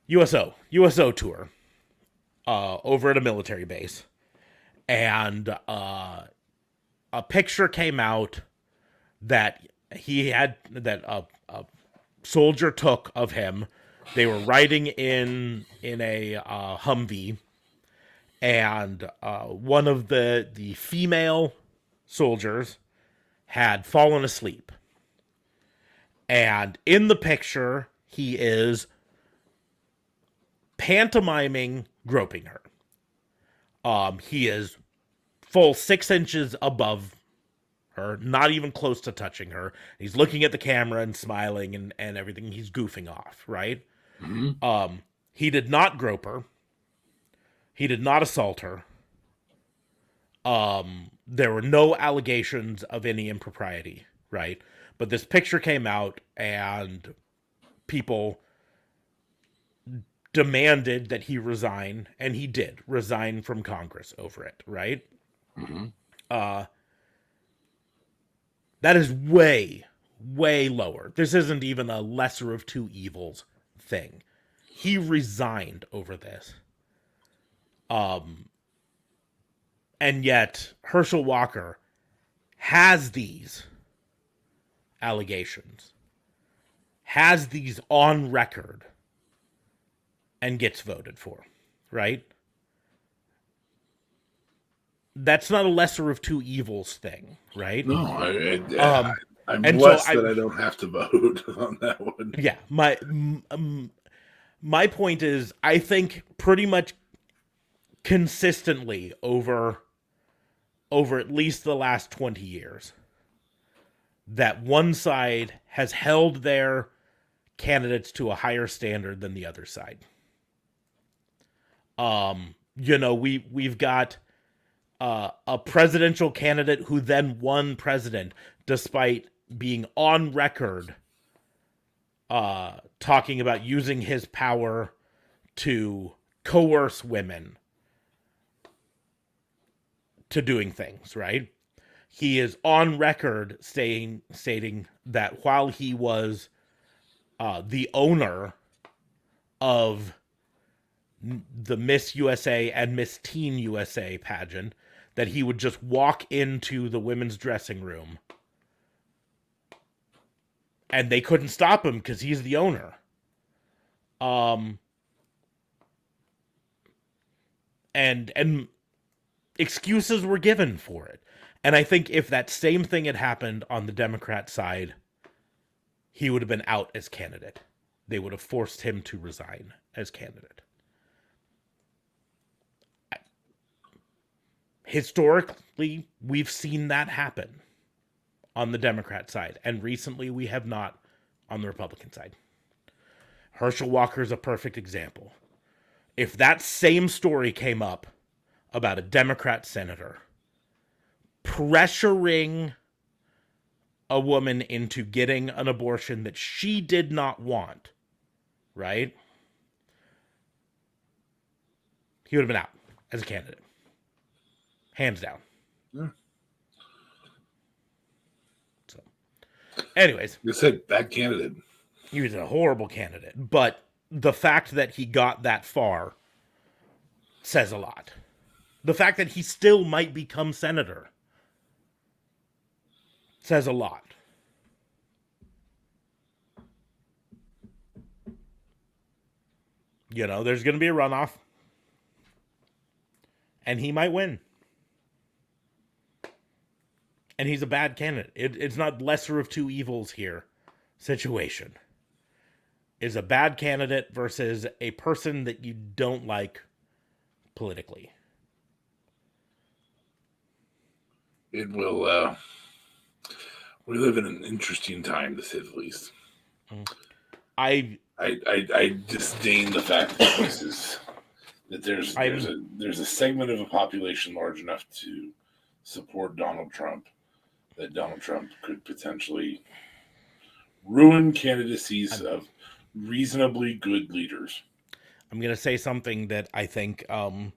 USO tour, over at a military base, and a picture came out that a soldier took of him. They were riding in a Humvee, and one of the female soldiers had fallen asleep. And in the picture, he is pantomiming groping her. He is full 6 inches above her, not even close to touching her. He's looking at the camera and smiling and everything. He's goofing off, right? Mm-hmm. He did not grope her. He did not assault her. There were no allegations of any impropriety, right? But this picture came out and people demanded that he resign, and he did resign from Congress over it, right? Mm-hmm. That is way, way lower. This isn't even a lesser of two evils thing. He resigned over this. And yet Herschel Walker has these allegations, has these on record, and gets voted for, right? That's not a lesser of two evils thing, right? No, I'm And blessed so that I don't have to vote on that one. yeah, my point is, I think pretty much consistently over at least the last 20 years, that one side has held their candidates to a higher standard than the other side. We've got a presidential candidate who then won president despite being on record talking about using his power to coerce women to doing things, right? He is on record stating that while he was the owner of the Miss USA and Miss Teen USA pageant, that he would just walk into the women's dressing room and they couldn't stop him because he's the owner. And excuses were given for it. And I think if that same thing had happened on the Democrat side, he would have been out as candidate. They would have forced him to resign as candidate. Historically, we've seen that happen on the Democrat side, and recently we have not on the Republican side. Herschel Walker is a perfect example. If that same story came up about a Democrat senator pressuring a woman into getting an abortion that she did not want, right? He would have been out as a candidate. Hands down. Yeah. So, anyways. You said bad candidate. He was a horrible candidate. But the fact that he got that far says a lot. The fact that he still might become senator says a lot. There's going to be a runoff. And he might win. And he's a bad candidate. It's not lesser of two evils here situation. Is a bad candidate versus a person that you don't like politically. It will, We live in an interesting time, to say the least. I I disdain the fact that this is that there's a segment of a population large enough to support Donald Trump, that Donald Trump could potentially ruin candidacies of reasonably good leaders. I'm gonna say something that I think I'm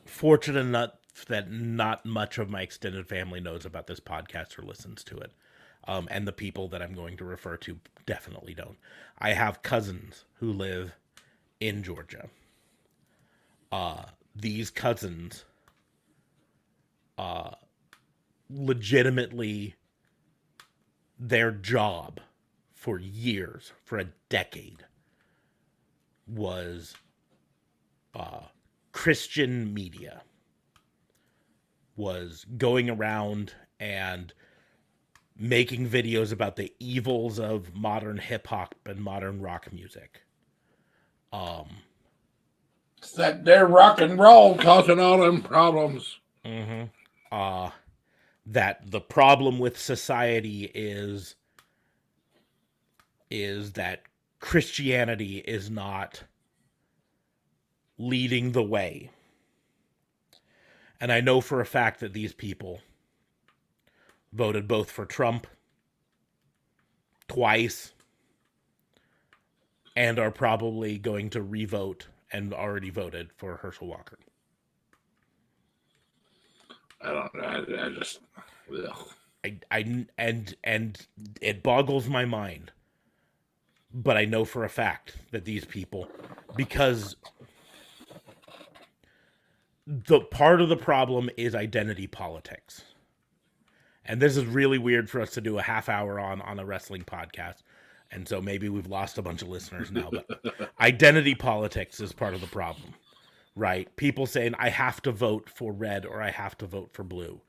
fortunate enough that not much of my extended family knows about this podcast or listens to it. And the people that I'm going to refer to definitely don't. I have cousins who live in Georgia. These cousins legitimately, their job for years, for a decade, was Christian media, was going around and making videos about the evils of modern hip hop and modern rock music. It's that their rock and roll causing all them problems. That the problem with society is that Christianity is not leading the way. And I know for a fact that these people voted both for Trump twice and are probably going to revote and already voted for Herschel Walker. I don't know. I just. Ugh. And it boggles my mind. But I know for a fact that these people, because the part of the problem is identity politics. And this is really weird for us to do a half hour on a wrestling podcast. And so maybe we've lost a bunch of listeners now, but identity politics is part of the problem, right? People saying, I have to vote for red or I have to vote for blue,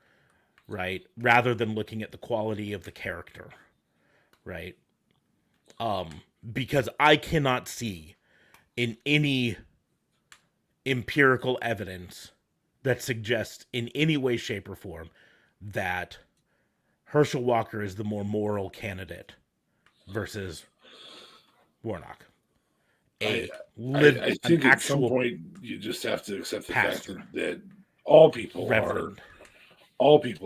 right? Rather than looking at the quality of the character, right? Because I cannot see in any empirical evidence that suggests in any way, shape, or form that Herschel Walker is the more moral candidate versus Warnock. I think at some point you just have to accept the fact that all people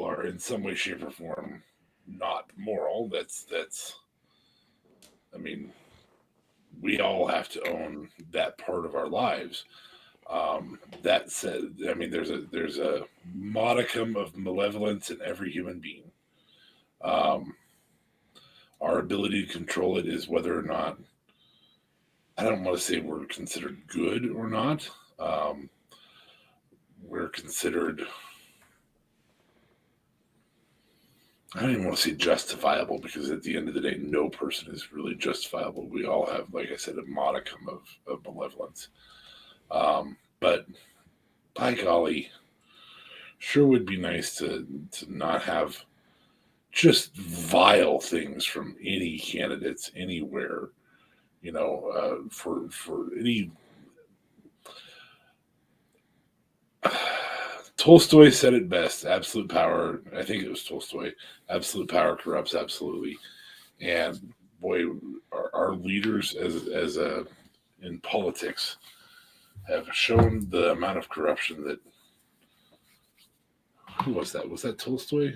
are in some way, shape, or form not moral. That's. I mean, we all have to own that part of our lives. That said, I mean, there's a modicum of malevolence in every human being. Our ability to control it is whether or not, I don't want to say we're considered good or not. We're considered, I don't even want to say justifiable, because at the end of the day, no person is really justifiable. We all have, like I said, a modicum of malevolence. But by golly, sure would be nice to not have just vile things from any candidates anywhere, for any. Tolstoy said it best: absolute power. I think it was Tolstoy. Absolute power corrupts absolutely. And boy, our leaders as in politics have shown the amount of corruption that. Who was that? Was that Tolstoy?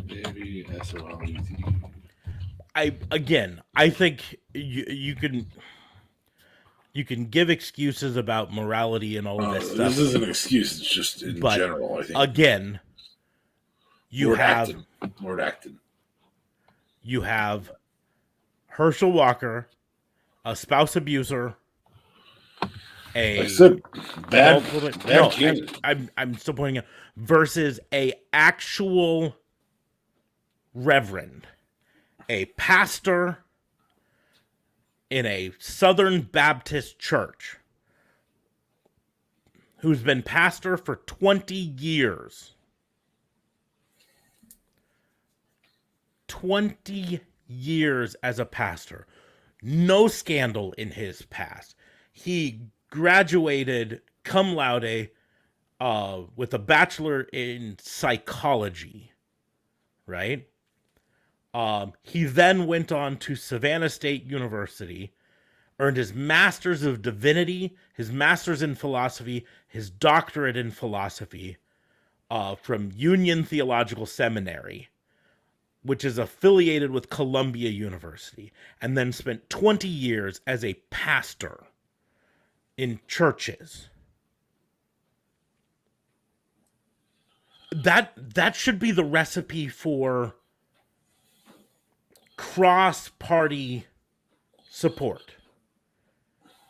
Maybe S-O-L-E-T. I think you can give excuses about morality and all of this stuff. This is an excuse. It's just in general, I think. Again, you have Herschel Walker, a spouse abuser, I said bad candidate. I'm still pointing out, versus a actual reverend, a pastor in a Southern Baptist church who's been pastor for 20 years. 20 years as a pastor. No scandal in his past. He graduated cum laude with a bachelor in psychology, right? He then went on to Savannah State University, earned his master's of divinity, his master's in philosophy, his doctorate in philosophy from Union Theological Seminary, which is affiliated with Columbia University, and then spent 20 years as a pastor in churches. That should be the recipe for cross-party support.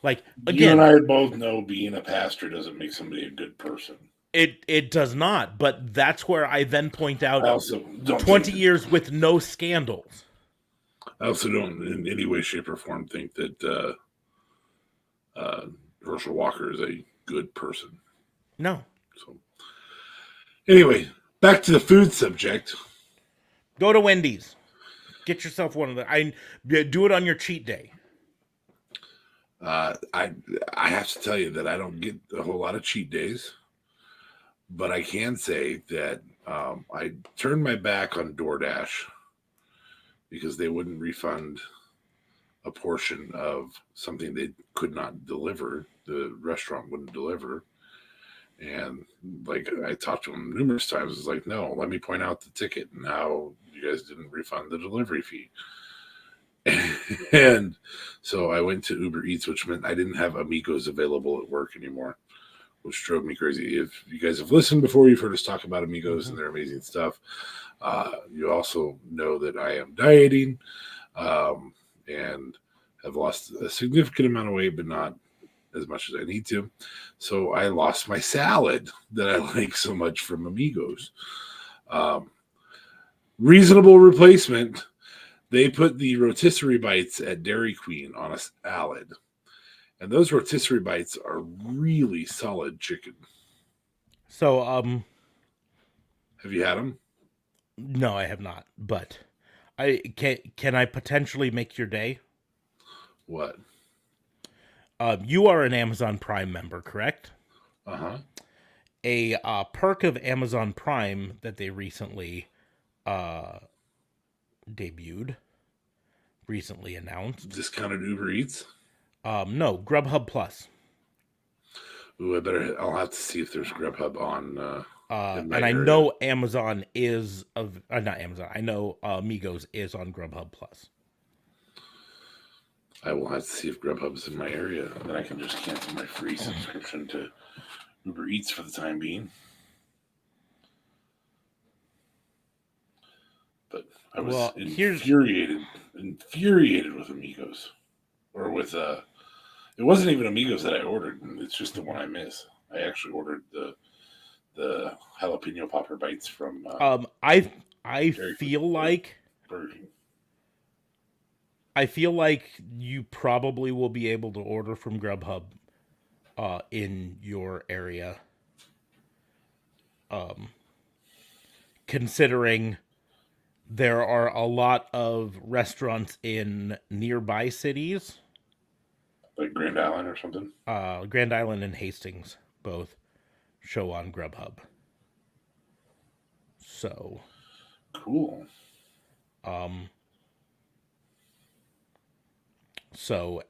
Like, You and again, I both know being a pastor doesn't make somebody a good person. it does not, but that's where I then point I out also don't 20 think years with no scandals. I also don't in any way, shape, or form think that Herschel Walker is a good person. No. So, anyway, back to the food subject. Go to Wendy's. Get yourself one of the. I do it on your cheat day. I have to tell you that I don't get a whole lot of cheat days, but I can say that I turned my back on DoorDash because they wouldn't refund a portion of something they could not deliver. The restaurant wouldn't deliver. And like I talked to them numerous times, it's like, no, let me point out the ticket and how you guys didn't refund the delivery fee. And so I went to Uber Eats, which meant I didn't have Amigos available at work anymore, which drove me crazy. If you guys have listened before, you've heard us talk about Amigos and their amazing stuff. You also know that I am dieting and have lost a significant amount of weight, but not as much as I need to. So I lost my salad that I like so much from Amigos. Reasonable replacement. They put the rotisserie bites at Dairy Queen on a salad. And those rotisserie bites are really solid chicken. So, Have you had them? no, I have not. But I can I potentially make your day? What? You are an Amazon Prime member, correct? Uh-huh. A perk of Amazon Prime that they recently debuted, recently announced. Discounted Uber Eats? No, Grubhub Plus. Ooh, I'll have to see if there's Grubhub on in my And I area. know Amazon is not Amazon. I know Migos is on Grubhub Plus. I will have to see if Grubhub's in my area. Then I can just cancel my free subscription to Uber Eats for the time being. But I was infuriated with Amigos. Or with it wasn't even Amigos that I ordered. It's just the one I miss. I actually ordered the jalapeno popper bites from I feel like Burger King. I feel like you probably will be able to order from Grubhub in your area. Considering there are a lot of restaurants in nearby cities, Like Grand Island or something. Grand Island and Hastings both show on Grubhub. So, Cool.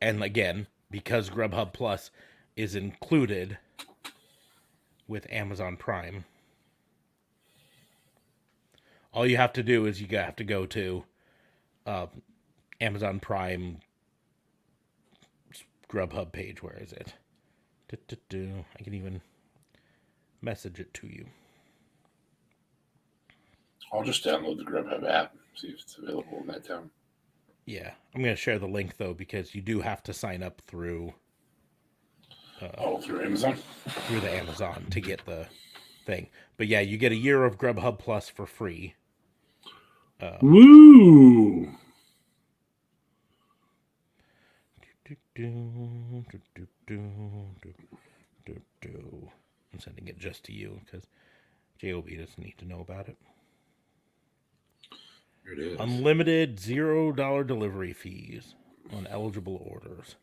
and again, because Grubhub Plus is included with Amazon Prime, all you have to do is you have to go to Amazon Prime Grubhub page. Where is it? I can even message it to you. I'll just download the Grubhub app, see if it's available in that town. Yeah, I'm going to share the link though because you do have to sign up through Through Amazon? Through the Amazon to get the thing. But yeah, you get a year of Grubhub Plus for free. Woo! I'm sending it just to you because JOB doesn't need to know about it. Here it is. Unlimited $0 delivery fees on eligible orders.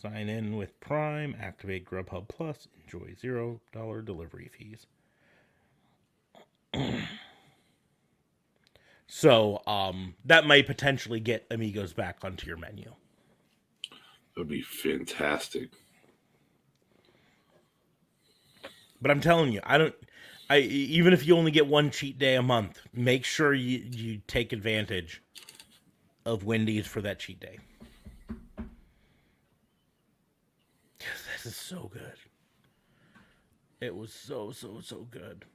Sign in with Prime, activate Grubhub Plus, enjoy $0 delivery fees. So, that might potentially get Amigos back onto your menu. That would be fantastic. But I'm telling you, even if you only get one cheat day a month, make sure you take advantage of Wendy's for that cheat day. This is so good. It was so good.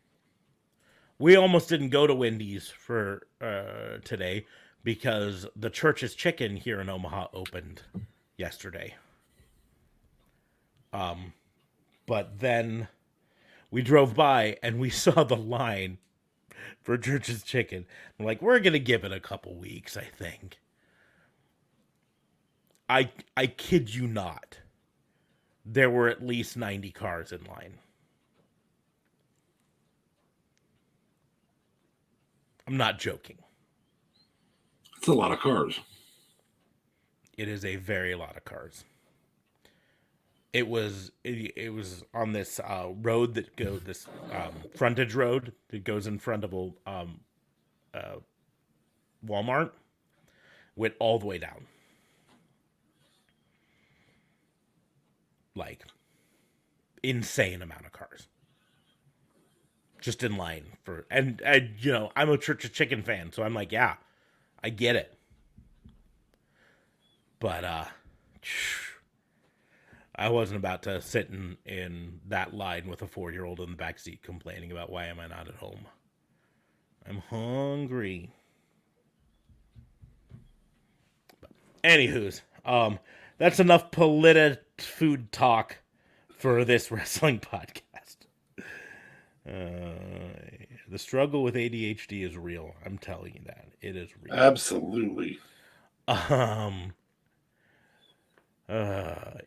We almost didn't go to Wendy's for today because the Church's Chicken here in Omaha opened yesterday. But then we drove by and we saw the line for Church's Chicken. I'm like, we're gonna give it a couple weeks, I think. I kid you not. There were at least 90 cars in line. I'm not joking. It's a lot of cars. It is a very lot of cars. It was on this road that goes this frontage road that goes in front of a Walmart. Went all the way down. Like insane amount of cars. Just in line for and I'm a Church's Chicken fan, so I'm like, yeah, I get it. But I wasn't about to sit in that line with a 4-year-old in the backseat complaining about why am I not at home. I'm hungry. But, anywho's, that's enough food talk for this wrestling podcast. The struggle with ADHD is real. I'm telling you that. It is real. Absolutely.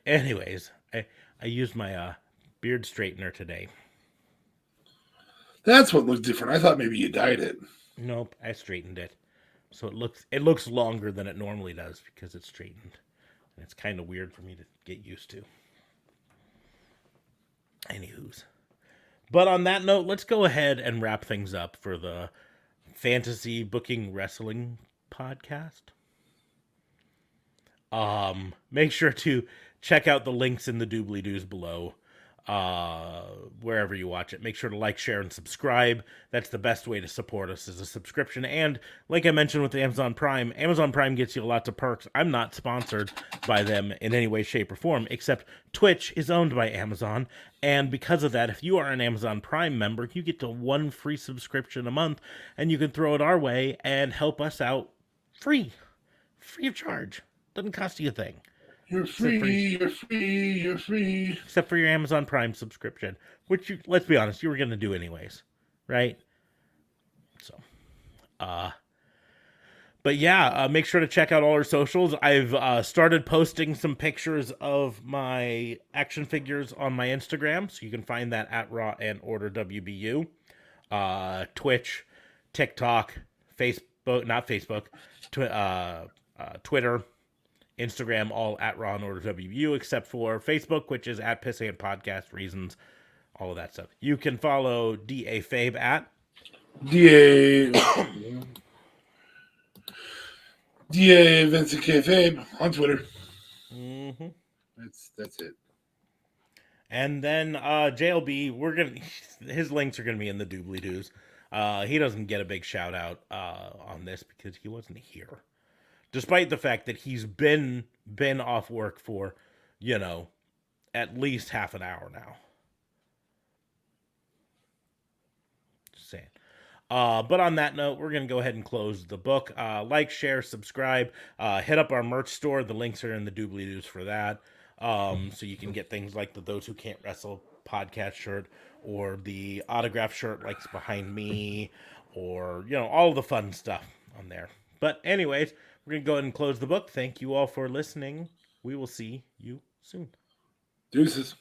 Anyways, I used my beard straightener today. That's what looked different. I thought maybe you dyed it. Nope, I straightened it. So it looks longer than it normally does because it's straightened. And it's kind of weird for me to get used to. Anywho's. But on that note, let's go ahead and wrap things up for the Fantasy Booking Wrestling podcast. Make sure to check out the links in the doobly-doos below, wherever you watch it. Make sure to like, share, and subscribe. That's the best way to support us is a subscription. And like I mentioned with Amazon Prime gets you lots of perks. I'm not sponsored by them in any way, shape, or form, except Twitch is owned by Amazon. And because of that, if you are an Amazon Prime member, you get to 1 free subscription a month, and you can throw it our way and help us out free of charge. Doesn't cost you a thing. You're free, you're free, you're free. Except for your Amazon Prime subscription, which, let's be honest, you were going to do anyways, right? So, but yeah, make sure to check out all our socials. I've started posting some pictures of my action figures on my Instagram, so you can find that at Raw and Order WBU. Twitch, TikTok, Facebook, not Facebook, Twitter, Instagram, all at Raw and Order WBU, except for Facebook, which is at Pissant Podcast Reasons, all of that stuff. You can follow DA Fabe at DA Vincent K. Fabe on Twitter. Mm-hmm. That's it. And then JLB, his links are gonna be in the doobly-doos. He doesn't get a big shout out on this because he wasn't here. Despite the fact that he's been off work for, at least half an hour now. Just saying. But on that note, we're going to go ahead and close the book. Like, share, subscribe. Hit up our merch store. The links are in the doobly-doos for that. So you can get things like the Those Who Can't Wrestle podcast shirt or the autograph shirt like's behind me or, all the fun stuff on there. But anyways, we're going to go ahead and close the book. Thank you all for listening. We will see you soon. Deuces.